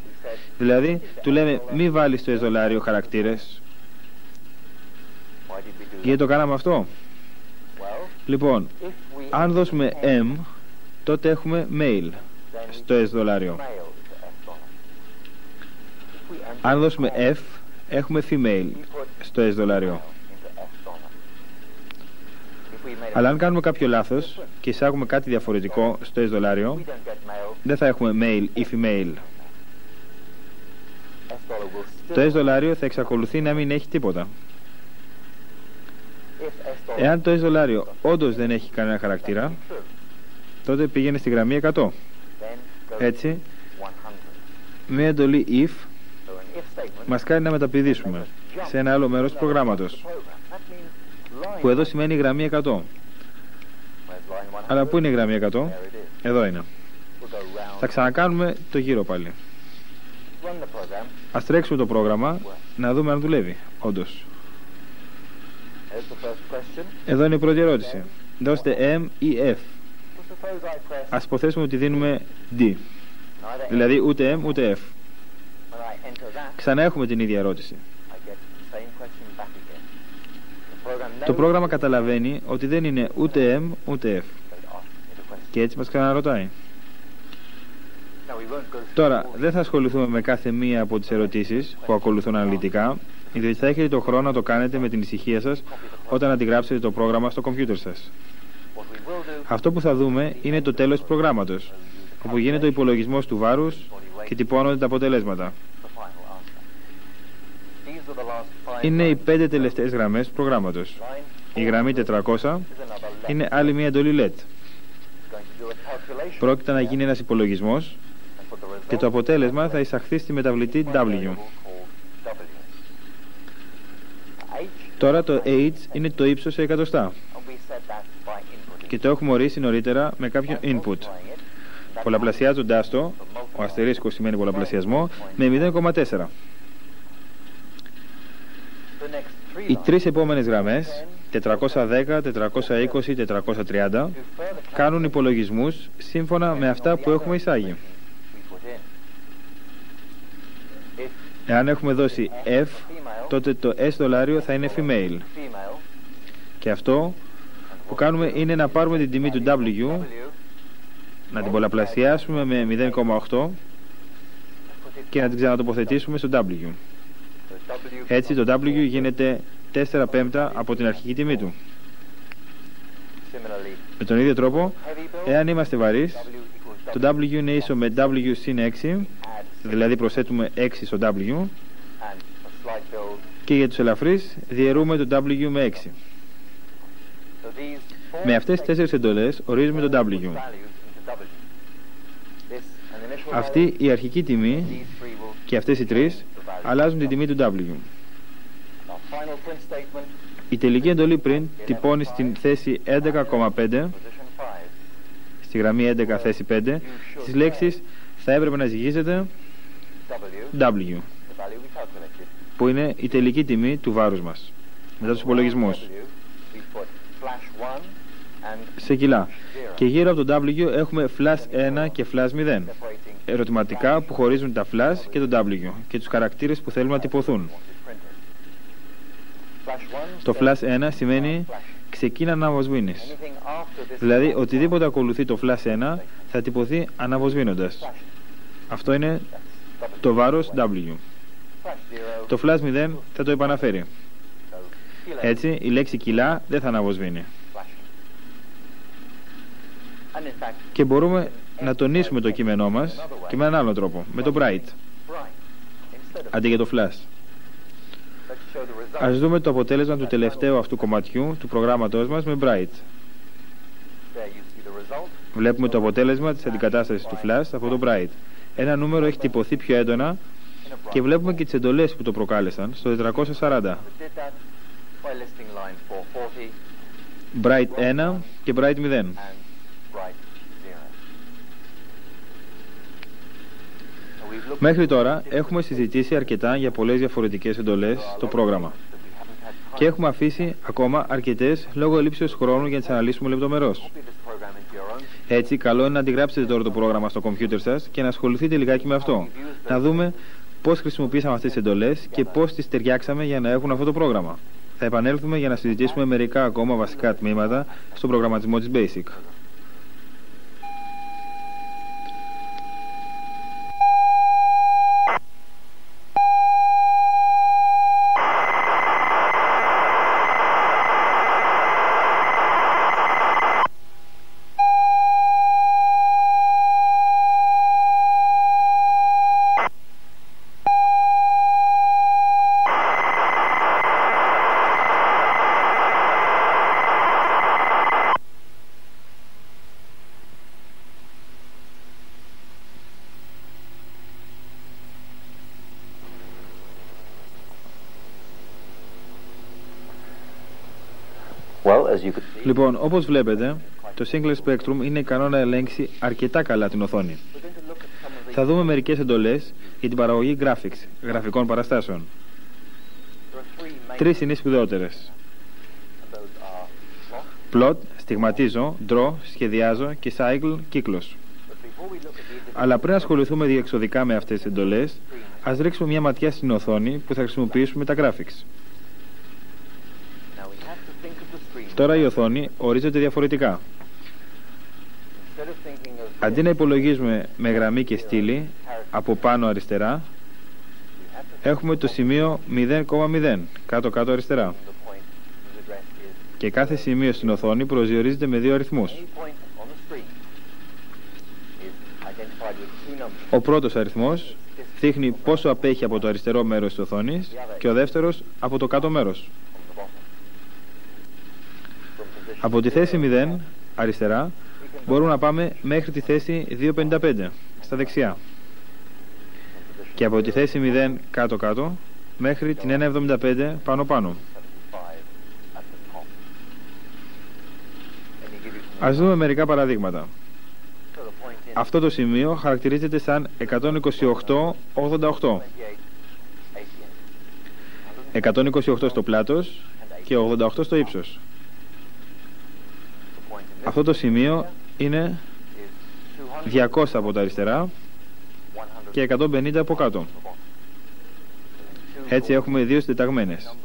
Δηλαδή, του λέμε μη βάλεις στο S δολάριο χαρακτήρες. Γιατί το κάναμε αυτό? Λοιπόν, αν δώσουμε M, τότε έχουμε mail στο S δολάριο. Αν δώσουμε F, έχουμε female στο S δολάριο. Αλλά αν κάνουμε κάποιο λάθος και εισάγουμε κάτι διαφορετικό στο S δολάριο, δεν θα έχουμε male ή female. Το S δολάριο θα εξακολουθεί να μην έχει τίποτα. Εάν το S δολάριο όντως δεν έχει κανένα χαρακτήρα, τότε πήγαινε στη γραμμή 100. Έτσι, μια εντολή if μας κάνει να μεταπηδήσουμε σε ένα άλλο μέρος του προγράμματος, που εδώ σημαίνει γραμμή 100. Αλλά πού είναι η γραμμή 100? Εδώ είναι. Θα ξανακάνουμε το γύρο πάλι. Ας τρέξουμε το πρόγραμμα να δούμε αν δουλεύει όντως. Εδώ είναι η πρώτη ερώτηση. Δώστε M ή F. Ας υποθέσουμε ότι δίνουμε D. Δηλαδή ούτε M ούτε F. Ξανά έχουμε την ίδια ερώτηση. Το πρόγραμμα καταλαβαίνει ότι δεν είναι ούτε M ούτε F. Και έτσι μας ξαναρωτάει. Τώρα, δεν θα ασχοληθούμε με κάθε μία από τις ερωτήσεις που ακολουθούν αναλυτικά, διότι θα έχετε το χρόνο να το κάνετε με την ησυχία σας όταν αντιγράψετε το πρόγραμμα στο κομπιούτερ σας. Αυτό που θα δούμε είναι το τέλος του προγράμματος, όπου γίνεται ο υπολογισμός του βάρους και τυπώνονται τα αποτελέσματα. Είναι οι 5 τελευταίες γραμμές του προγράμματος. Η γραμμή 400 είναι άλλη μία εντολή LED. Πρόκειται να γίνει ένας υπολογισμός και το αποτέλεσμα θα εισαχθεί στη μεταβλητή W. Τώρα το H είναι το ύψος σε εκατοστά και το έχουμε ορίσει νωρίτερα με κάποιο input, πολλαπλασιάζοντάς το, ο αστερίσκος σημαίνει πολλαπλασιασμό, με 0,4. Οι τρεις επόμενες γραμμές, 410, 420, 430, κάνουν υπολογισμούς σύμφωνα με αυτά που έχουμε εισάγει. Εάν έχουμε δώσει F, τότε το S δολάριο θα είναι female. Και αυτό που κάνουμε είναι να πάρουμε την τιμή του W, να την πολλαπλασιάσουμε με 0,8 και να την ξανατοποθετήσουμε στο W. Έτσι το W γίνεται 4 πέμπτα από την αρχική τιμή του. Με τον ίδιο τρόπο, εάν είμαστε βαρύς, το W είναι ίσο με W συν 6, δηλαδή προσθέτουμε 6 στο W, και για τους ελαφρείς διαιρούμε το W με 6. Με αυτές τις 4 εντολές ορίζουμε το W. Αυτή η αρχική τιμή και αυτές οι τρεις αλλάζουν την τιμή του W. Η τελική εντολή print τυπώνει στην θέση 11,5, στη γραμμή 11 θέση 5, στις λέξεις θα έπρεπε να ζυγίζεται W, που είναι η τελική τιμή του βάρους μας μετά τους υπολογισμούς σε κιλά, και γύρω από το W έχουμε flash 1 και flash 0, ερωτηματικά που χωρίζουν τα flash και το W και τους χαρακτήρες που θέλουμε να τυπωθούν. Το flash 1 σημαίνει ξεκίνα αναβοσβήνεις, δηλαδή οτιδήποτε ακολουθεί το flash 1 θα τυπωθεί αναβοσβήνοντας. Αυτό είναι το βάρος W. Το flash 0 θα το επαναφέρει. Έτσι η λέξη κιλά δεν θα αναβοσβήνει. Και μπορούμε να τονίσουμε το κείμενό μας και με έναν άλλο τρόπο, με το bright αντί για το flash. Ας δούμε το αποτέλεσμα του τελευταίου αυτού κομματιού του προγράμματός μας με bright. Βλέπουμε το αποτέλεσμα της αντικατάστασης του flash από το bright. Ένα νούμερο έχει τυπωθεί πιο έντονα και βλέπουμε και τις εντολές που το προκάλεσαν στο 440. Bright 1 και bright 0. Μέχρι τώρα έχουμε συζητήσει αρκετά για πολλές διαφορετικές εντολές στο πρόγραμμα και έχουμε αφήσει ακόμα αρκετές λόγω ελλείψεως χρόνου για να τις αναλύσουμε λεπτομερώς. Έτσι, καλό είναι να αντιγράψετε τώρα το πρόγραμμα στο κομπιούτερ σας και να ασχοληθείτε λιγάκι με αυτό. Να δούμε πώς χρησιμοποίησαμε αυτές τις εντολές και πώς τις ταιριάξαμε για να έχουν αυτό το πρόγραμμα. Θα επανέλθουμε για να συζητήσουμε μερικά ακόμα βασικά τμήματα στον προγραμματισμό της Basic. Λοιπόν, όπως βλέπετε, το Sinclair Spectrum είναι ικανό να ελέγξει αρκετά καλά την οθόνη. Θα δούμε μερικές εντολές για την παραγωγή graphics, γραφικών παραστάσεων. Τρεις είναι οι σπουδαιότερες. Plot, στιγματίζω, draw, σχεδιάζω και cycle, κύκλος. Αλλά πριν ασχοληθούμε διεξοδικά με αυτές τις εντολές, ας ρίξουμε μια ματιά στην οθόνη που θα χρησιμοποιήσουμε τα graphics. Τώρα η οθόνη ορίζεται διαφορετικά. Αντί να υπολογίζουμε με γραμμή και στήλη από πάνω αριστερά, έχουμε το σημείο 0,0 κάτω-κάτω αριστερά. Και κάθε σημείο στην οθόνη προσδιορίζεται με δύο αριθμούς. Ο πρώτος αριθμός δείχνει πόσο απέχει από το αριστερό μέρος της οθόνης και ο δεύτερος από το κάτω μέρος. Από τη θέση 0 αριστερά μπορούμε να πάμε μέχρι τη θέση 255 στα δεξιά. Και από τη θέση 0 κάτω-κάτω μέχρι την 1,75 πάνω-πάνω. Ας δούμε μερικά παραδείγματα. Αυτό το σημείο χαρακτηρίζεται σαν 128,88. 128 στο πλάτος και 88 στο ύψος. Αυτό το σημείο είναι 200 από τα αριστερά και 150 από κάτω. Έτσι έχουμε δύο συντεταγμένες.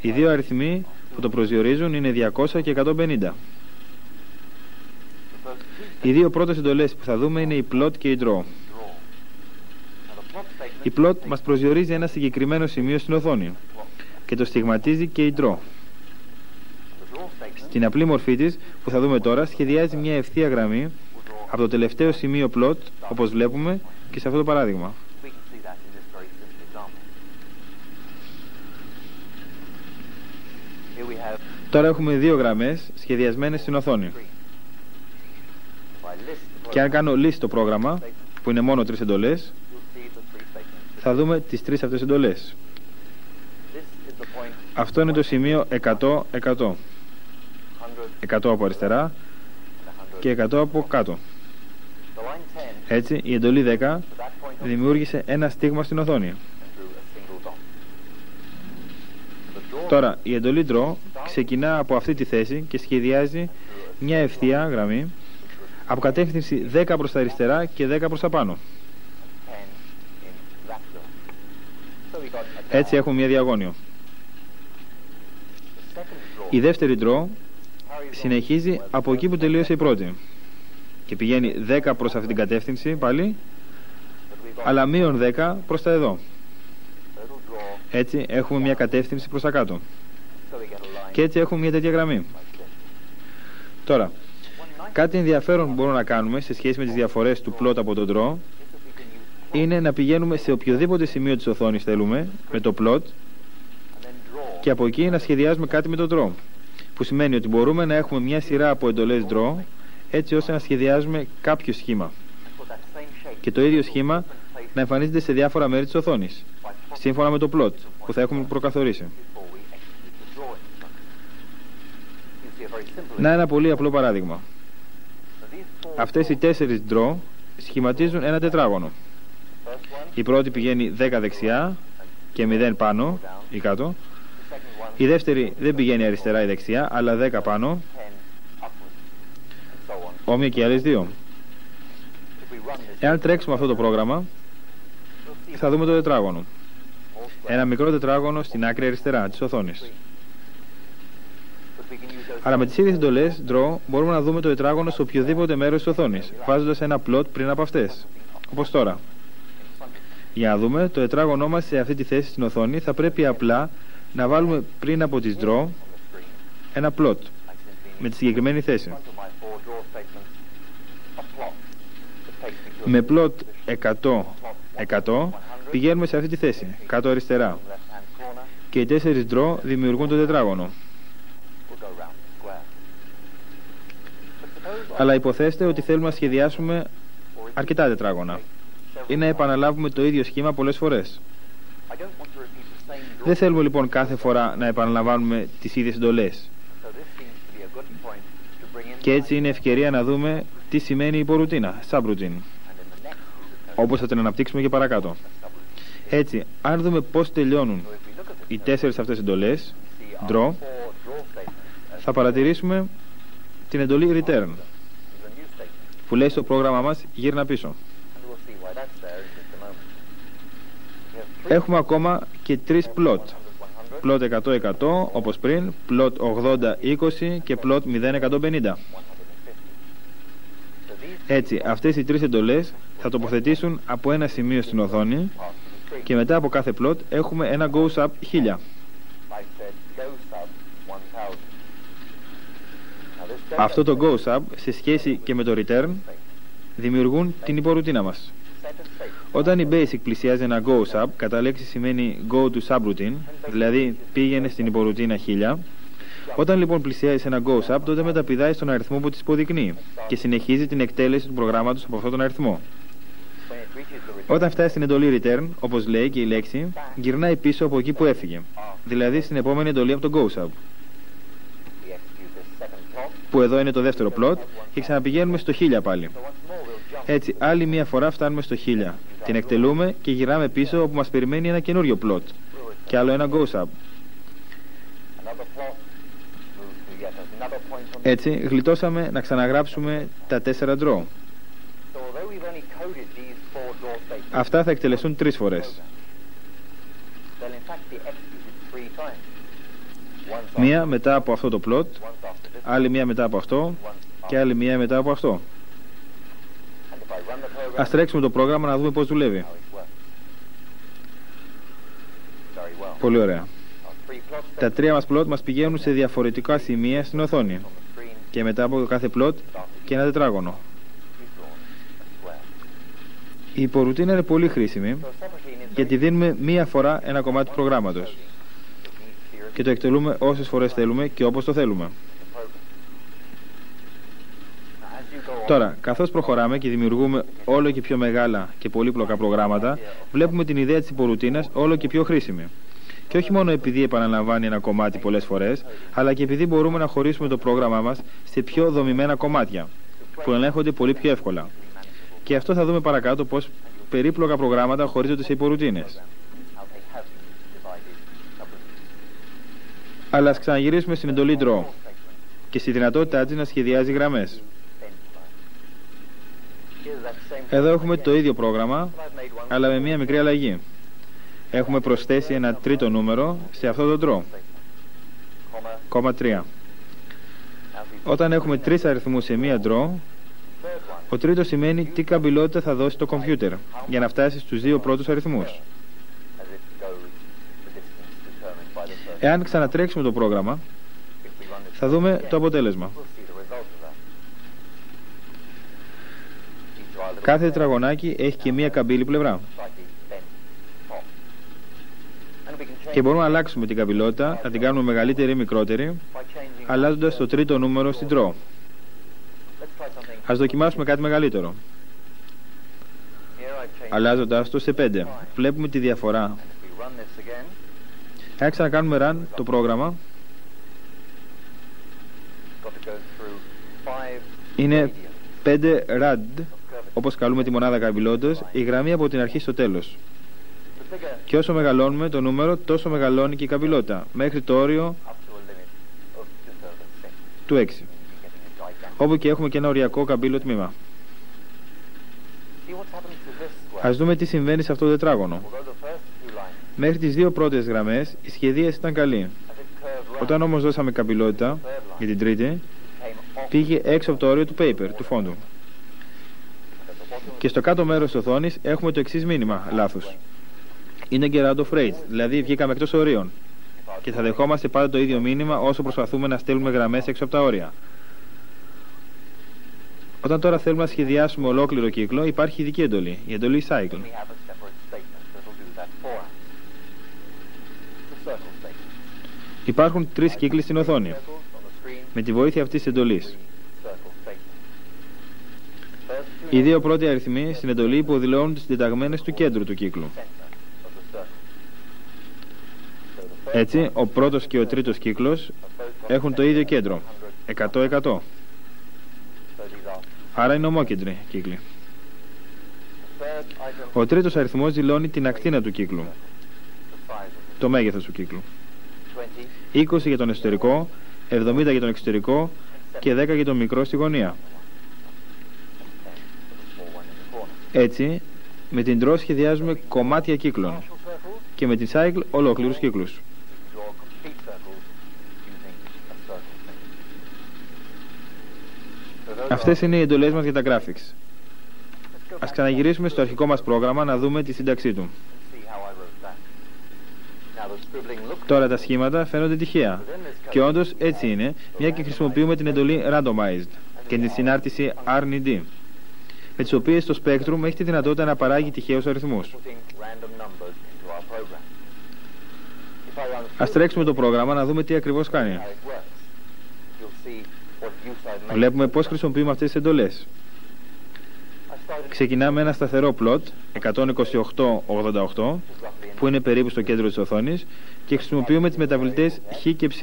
Οι δύο αριθμοί που το προσδιορίζουν είναι 200 και 150. Οι δύο πρώτες εντολές που θα δούμε είναι η plot και η draw. Η plot μας προσδιορίζει ένα συγκεκριμένο σημείο στην οθόνη και το στιγματίζει και η draw. Στην απλή μορφή της που θα δούμε τώρα σχεδιάζει μια ευθεία γραμμή από το τελευταίο σημείο plot, όπως βλέπουμε και σε αυτό το παράδειγμα. Τώρα έχουμε δύο γραμμές σχεδιασμένες στην οθόνη. Και αν κάνω list το πρόγραμμα, που είναι μόνο 3 εντολές, θα δούμε τις 3 αυτές εντολές. Αυτό είναι το σημείο 100-100. 100 από αριστερά και 100 από κάτω. Έτσι η εντολή 10 δημιούργησε ένα στίγμα στην οθόνη. Τώρα η εντολή draw ξεκινά από αυτή τη θέση και σχεδιάζει μια ευθεία γραμμή από κατεύθυνση 10 προς τα αριστερά και 10 προς τα πάνω. Έτσι έχουμε μια διαγώνιο. Η δεύτερη draw συνεχίζει από εκεί που τελείωσε η πρώτη και πηγαίνει 10 προς αυτή την κατεύθυνση πάλι, αλλά μείον 10 προς τα εδώ. Έτσι έχουμε μια κατεύθυνση προς τα κάτω και έτσι έχουμε μια τέτοια γραμμή. Τώρα, κάτι ενδιαφέρον που μπορούμε να κάνουμε σε σχέση με τις διαφορές του plot από τον draw είναι να πηγαίνουμε σε οποιοδήποτε σημείο της οθόνης θέλουμε με το plot και από εκεί να σχεδιάζουμε κάτι με το draw, που σημαίνει ότι μπορούμε να έχουμε μια σειρά από εντολές draw έτσι ώστε να σχεδιάζουμε κάποιο σχήμα και το ίδιο σχήμα να εμφανίζεται σε διάφορα μέρη της οθόνης σύμφωνα με το plot που θα έχουμε προκαθορίσει. Να ένα πολύ απλό παράδειγμα. Αυτές οι 4 draw σχηματίζουν ένα τετράγωνο. Η πρώτη πηγαίνει 10 δεξιά και 0 πάνω ή κάτω. Η δεύτερη δεν πηγαίνει αριστερά ή δεξιά, αλλά 10 πάνω. Όμοια και οι άλλες δύο. Εάν τρέξουμε αυτό το πρόγραμμα, θα δούμε το τετράγωνο. Ένα μικρό τετράγωνο στην άκρη αριστερά της οθόνης. Αλλά με τις ίδιες εντολές draw μπορούμε να δούμε το τετράγωνο σε οποιοδήποτε μέρος της οθόνης, βάζοντας ένα plot πριν από αυτές, όπως τώρα. Για να δούμε το τετράγωνό μας σε αυτή τη θέση στην οθόνη, θα πρέπει απλά να βάλουμε πριν από τις draw ένα plot με τη συγκεκριμένη θέση. Με plot 100-100 πηγαίνουμε σε αυτή τη θέση, κάτω αριστερά, και οι 4 draw δημιουργούν το τετράγωνο. Αλλά υποθέστε ότι θέλουμε να σχεδιάσουμε αρκετά τετράγωνα ή να επαναλάβουμε το ίδιο σχήμα πολλές φορές. Δεν θέλουμε λοιπόν κάθε φορά να επαναλαμβάνουμε τις ίδιες εντολές. Και έτσι είναι ευκαιρία να δούμε τι σημαίνει υπορουτίνα, subroutine, όπως θα την αναπτύξουμε και παρακάτω. Έτσι, αν δούμε πώς τελειώνουν οι 4 αυτές εντολές, draw, θα παρατηρήσουμε την εντολή return. που λέει στο πρόγραμμά μας γύρνα πίσω. Έχουμε ακόμα και 3 plot. Plot 100-100 όπως πριν, plot 80-20 και plot 0-150. Έτσι, αυτές οι 3 εντολές θα τοποθετήσουν από ένα σημείο στην οθόνη και μετά από κάθε plot έχουμε ένα go sub 1000. Αυτό το go sub σε σχέση και με το return δημιουργούν την υπορουτίνα μας. Όταν η basic πλησιάζει ένα go sub, κατά λέξη σημαίνει go to subroutine, δηλαδή πήγαινε στην υπορουτίνα 1000. Όταν λοιπόν πλησιάζει σε ένα go sub, τότε μεταπηδάει στον αριθμό που της υποδεικνύει και συνεχίζει την εκτέλεση του προγράμματος από αυτόν τον αριθμό. Όταν φτάσει στην εντολή return, όπως λέει και η λέξη, γυρνάει πίσω από εκεί που έφυγε, δηλαδή στην επόμενη εντολή από το go sub, που εδώ είναι το δεύτερο plot, και ξαναπηγαίνουμε στο 1000 πάλι. Έτσι, άλλη μία φορά φτάνουμε στο 1000. Την εκτελούμε και γυράμε πίσω όπου μας περιμένει ένα καινούριο plot και άλλο ένα go sub. Έτσι, γλιτώσαμε να ξαναγράψουμε τα 4 draw. Αυτά θα εκτελεστούν 3 φορές. Μία μετά από αυτό το plot, άλλη μία μετά από αυτό και άλλη μία μετά από αυτό. Ας τρέξουμε το πρόγραμμα να δούμε πώς δουλεύει. Πολύ ωραία. Τα 3 μας plot μας πηγαίνουν σε διαφορετικά σημεία στην οθόνη και μετά από κάθε plot και ένα τετράγωνο. Η υπορουτίνα είναι πολύ χρήσιμη γιατί δίνουμε μία φορά ένα κομμάτι του προγράμματος και το εκτελούμε όσες φορές θέλουμε και όπως το θέλουμε. Τώρα, καθώς προχωράμε και δημιουργούμε όλο και πιο μεγάλα και πολύπλοκα προγράμματα, βλέπουμε την ιδέα της υπορουτίνας όλο και πιο χρήσιμη. Και όχι μόνο επειδή επαναλαμβάνει ένα κομμάτι πολλές φορές, αλλά και επειδή μπορούμε να χωρίσουμε το πρόγραμμά μας σε πιο δομημένα κομμάτια, που ελέγχονται πολύ πιο εύκολα. Και αυτό θα δούμε παρακάτω πώς περίπλοκα προγράμματα χωρίζονται σε υπορουτίνες. Αλλά ας ξαναγυρίσουμε στην εντολή draw και στη δυνατότητά της να σχεδιάζει γραμμές. Εδώ έχουμε το ίδιο πρόγραμμα, αλλά με μία μικρή αλλαγή. Έχουμε προσθέσει ένα τρίτο νούμερο σε αυτό το draw, κόμμα 3. Όταν έχουμε 3 αριθμούς σε μία draw, ο τρίτος σημαίνει τι καμπυλότητα θα δώσει το κομπιούτερ για να φτάσει στους 2 πρώτους αριθμούς. Εάν ξανατρέξουμε το πρόγραμμα, θα δούμε το αποτέλεσμα. Κάθε τετραγωνάκι έχει και μία καμπύλη πλευρά. Και μπορούμε να αλλάξουμε την καμπυλότητα, να την κάνουμε μεγαλύτερη ή μικρότερη, αλλάζοντας το τρίτο νούμερο στην draw. Ας δοκιμάσουμε κάτι μεγαλύτερο. Αλλάζοντας το σε 5. Βλέπουμε τη διαφορά. Αν ξανακάνουμε run το πρόγραμμα, είναι 5 rad, όπως καλούμε τη μονάδα καμπυλότητας, η γραμμή από την αρχή στο τέλος. Και όσο μεγαλώνουμε το νούμερο, τόσο μεγαλώνει και η καμπυλότητα, μέχρι το όριο του 6, όπου και έχουμε και ένα οριακό καμπύλο τμήμα. Ας δούμε τι συμβαίνει σε αυτό το τετράγωνο. Μέχρι τις 2 πρώτες γραμμές η σχεδίαση ήταν καλή. Όταν όμως δώσαμε καμπυλότητα για την τρίτη, πήγε έξω από το όριο του paper, του φόντου. Και στο κάτω μέρος της οθόνης έχουμε το εξής μήνυμα, λάθος. Είναι get out of range, δηλαδή βγήκαμε εκτός ορίων. Και θα δεχόμαστε πάντα το ίδιο μήνυμα όσο προσπαθούμε να στέλνουμε γραμμές έξω από τα όρια. Όταν τώρα θέλουμε να σχεδιάσουμε ολόκληρο κύκλο, υπάρχει ειδική εντολή, η εντολή cycle. Υπάρχουν 3 κύκλοι στην οθόνη, με τη βοήθεια αυτής της εντολής. Οι 2 πρώτοι αριθμοί στην εντολή υποδηλώνουν τις συντεταγμένες του κέντρου του κύκλου. Έτσι, ο πρώτος και ο τρίτος κύκλος έχουν το ίδιο κέντρο, 100-100. Άρα είναι ομόκεντροι κύκλοι. Ο τρίτος αριθμός δηλώνει την ακτίνα του κύκλου, το μέγεθος του κύκλου. 20 για τον εσωτερικό, 70 για τον εξωτερικό και 10 για τον μικρό στη γωνία. Έτσι, με την draw σχεδιάζουμε κομμάτια κύκλων και με την cycle ολόκληρους κύκλους. Αυτές είναι οι εντολές μας για τα graphics. Ας ξαναγυρίσουμε στο αρχικό μας πρόγραμμα να δούμε τη σύνταξή του. Τώρα τα σχήματα φαίνονται τυχαία. Και όντως έτσι είναι, μια και χρησιμοποιούμε την εντολή randomized και την συνάρτηση RND, με τις οποίες το Spectrum έχει τη δυνατότητα να παράγει τυχαίους αριθμούς. Ας τρέξουμε το πρόγραμμα να δούμε τι ακριβώς κάνει. Βλέπουμε πώς χρησιμοποιούμε αυτές τις εντολές. Ξεκινάμε ένα σταθερό plot 128-88 που είναι περίπου στο κέντρο της οθόνης και χρησιμοποιούμε τις μεταβλητές χ και ψ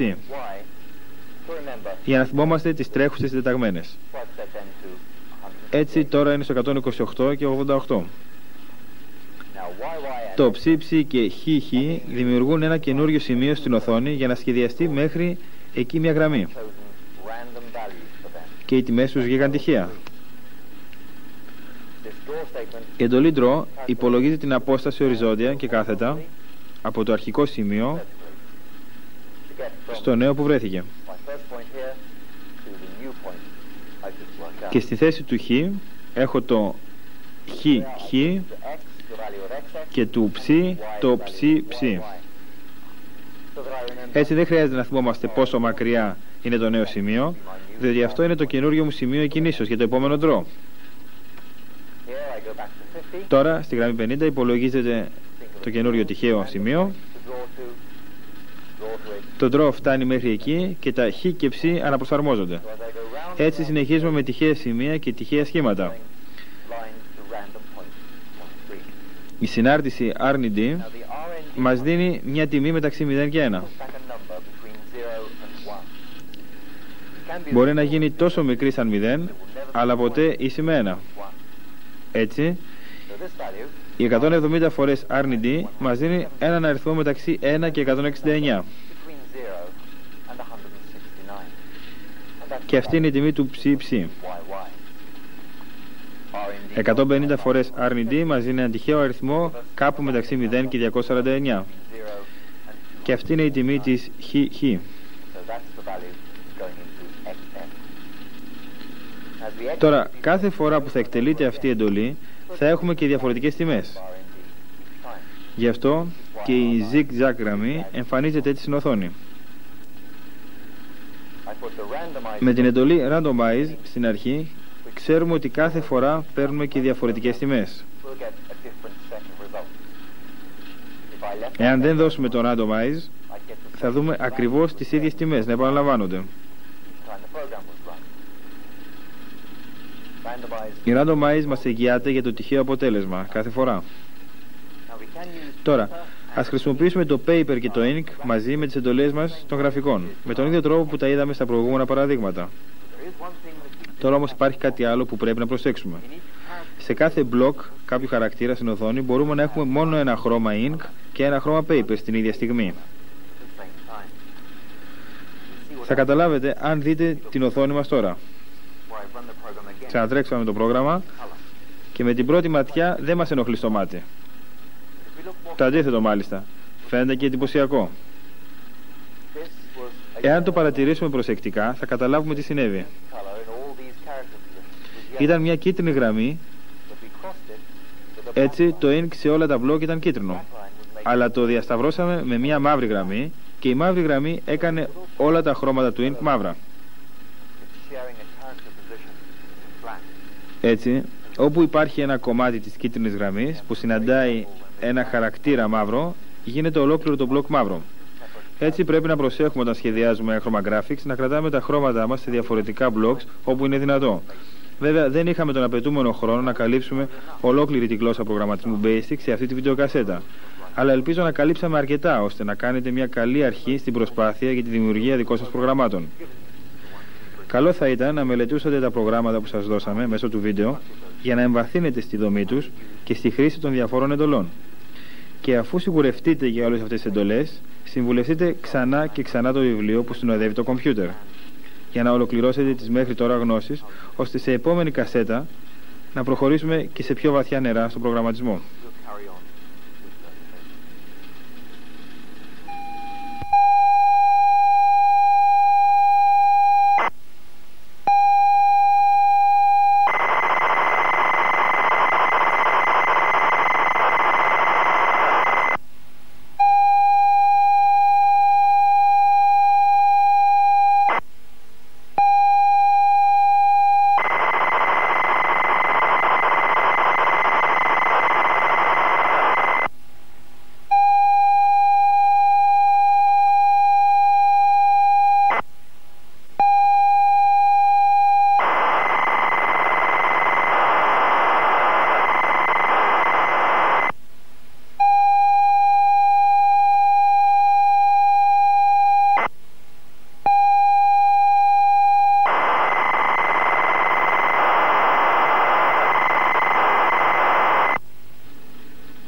για να θυμόμαστε τις τρέχουσες συντεταγμένες. Έτσι τώρα είναι στο 128 και 88. Το ψ και χ δημιουργούν ένα καινούριο σημείο στην οθόνη για να σχεδιαστεί μέχρι εκεί μια γραμμή. Και οι τιμές τους βγήκαν τυχαία. Η εντολή draw υπολογίζει την απόσταση οριζόντια και κάθετα από το αρχικό σημείο στο νέο που βρέθηκε. Και στη θέση του χ έχω το χ και του ψ το ψ. Έτσι δεν χρειάζεται να θυμόμαστε πόσο μακριά είναι το νέο σημείο, διότι αυτό είναι το καινούριο μου σημείο εκκινήσεως για το επόμενο draw. Τώρα στη γραμμή 50 υπολογίζεται το καινούριο τυχαίο σημείο. Το draw φτάνει μέχρι εκεί και τα χ και ψ αναπροσαρμόζονται. Έτσι συνεχίζουμε με τυχαία σημεία και τυχαία σχήματα. Η συνάρτηση RND μας δίνει μια τιμή μεταξύ 0 και 1. Μπορεί να γίνει τόσο μικρή σαν 0, αλλά ποτέ ίση με 1. Έτσι, η 170 φορές RND μας δίνει έναν αριθμό μεταξύ 1 και 169. Και αυτή είναι η τιμή του ψ. 150 φορές RND μας δίνει έναν τυχαίο αριθμό κάπου μεταξύ 0 και 249. Και αυτή είναι η τιμή της χ. Τώρα, κάθε φορά που θα εκτελείται αυτή η εντολή θα έχουμε και διαφορετικές τιμές. Γι' αυτό και η zigzag γραμμή εμφανίζεται έτσι στην οθόνη. Με την εντολή randomize στην αρχή ξέρουμε ότι κάθε φορά παίρνουμε και διαφορετικές τιμές. Εάν δεν δώσουμε το randomize θα δούμε ακριβώς τις ίδιες τιμές να επαναλαμβάνονται. Η randomize μας εγγυάται για το τυχαίο αποτέλεσμα κάθε φορά. Τώρα, ας χρησιμοποιήσουμε το paper και το ink μαζί με τις εντολές μας των γραφικών, με τον ίδιο τρόπο που τα είδαμε στα προηγούμενα παραδείγματα. Τώρα όμως υπάρχει κάτι άλλο που πρέπει να προσέξουμε. Σε κάθε μπλοκ κάποιου χαρακτήρα στην οθόνη μπορούμε να έχουμε μόνο ένα χρώμα ink και ένα χρώμα paper στην ίδια στιγμή. Θα καταλάβετε αν δείτε την οθόνη μας τώρα. Ξανατρέξαμε το πρόγραμμα και με την πρώτη ματιά δεν μας ενοχλεί στο μάτι. Το αντίθετο μάλιστα. Φαίνεται και εντυπωσιακό. Εάν το παρατηρήσουμε προσεκτικά θα καταλάβουμε τι συνέβη. Ήταν μια κίτρινη γραμμή, έτσι το ink σε όλα τα μπλοκ ήταν κίτρινο. Αλλά το διασταυρώσαμε με μια μαύρη γραμμή και η μαύρη γραμμή έκανε όλα τα χρώματα του ink μαύρα. Έτσι, όπου υπάρχει ένα κομμάτι της κίτρινης γραμμής που συναντάει ένα χαρακτήρα μαύρο, γίνεται ολόκληρο το μπλοκ μαύρο. Έτσι πρέπει να προσέχουμε όταν σχεδιάζουμε Chroma Graphics να κρατάμε τα χρώματά μας σε διαφορετικά blocks όπου είναι δυνατό. Βέβαια δεν είχαμε τον απαιτούμενο χρόνο να καλύψουμε ολόκληρη τη γλώσσα προγραμματισμού Basic σε αυτή τη βιντεοκασέτα. Αλλά ελπίζω να καλύψαμε αρκετά ώστε να κάνετε μια καλή αρχή στην προσπάθεια για τη δημιουργία δικών σας προγραμμάτων. Καλό θα ήταν να μελετούσατε τα προγράμματα που σας δώσαμε μέσω του βίντεο για να εμβαθύνετε στη δομή τους και στη χρήση των διαφόρων εντολών. Και αφού σιγουρευτείτε για όλες αυτές τις εντολές, συμβουλευτείτε ξανά και ξανά το βιβλίο που συνοδεύει το κομπιούτερ, για να ολοκληρώσετε τις μέχρι τώρα γνώσεις, ώστε σε επόμενη κασέτα να προχωρήσουμε και σε πιο βαθιά νερά στον προγραμματισμό.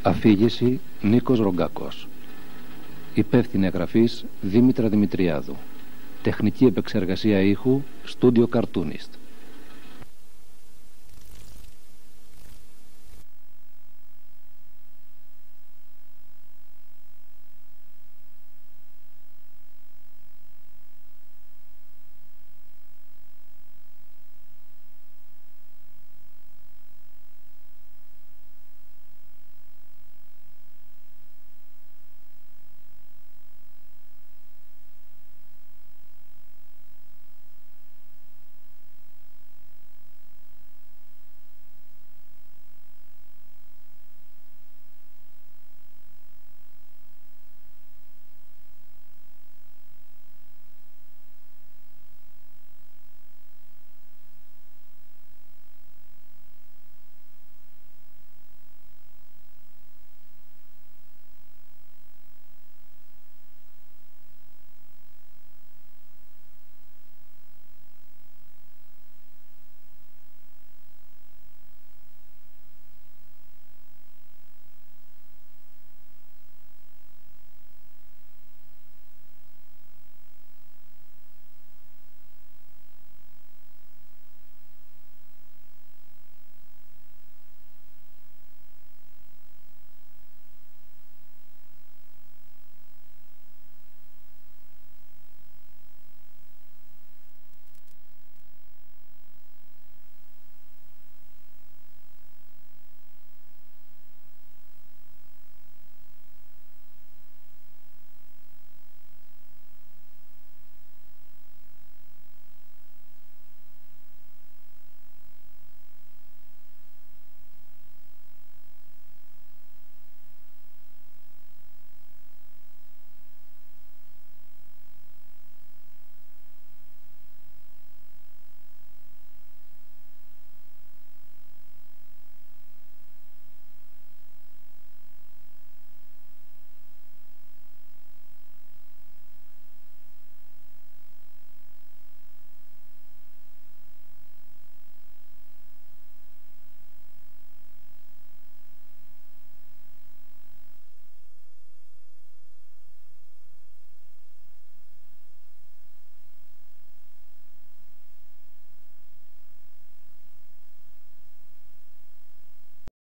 Αφήγηση Νίκος Ρογκάκος. Υπεύθυνη εγγραφής Δήμητρα Δημητριάδου. Τεχνική επεξεργασία ήχου Studio Cartoonist.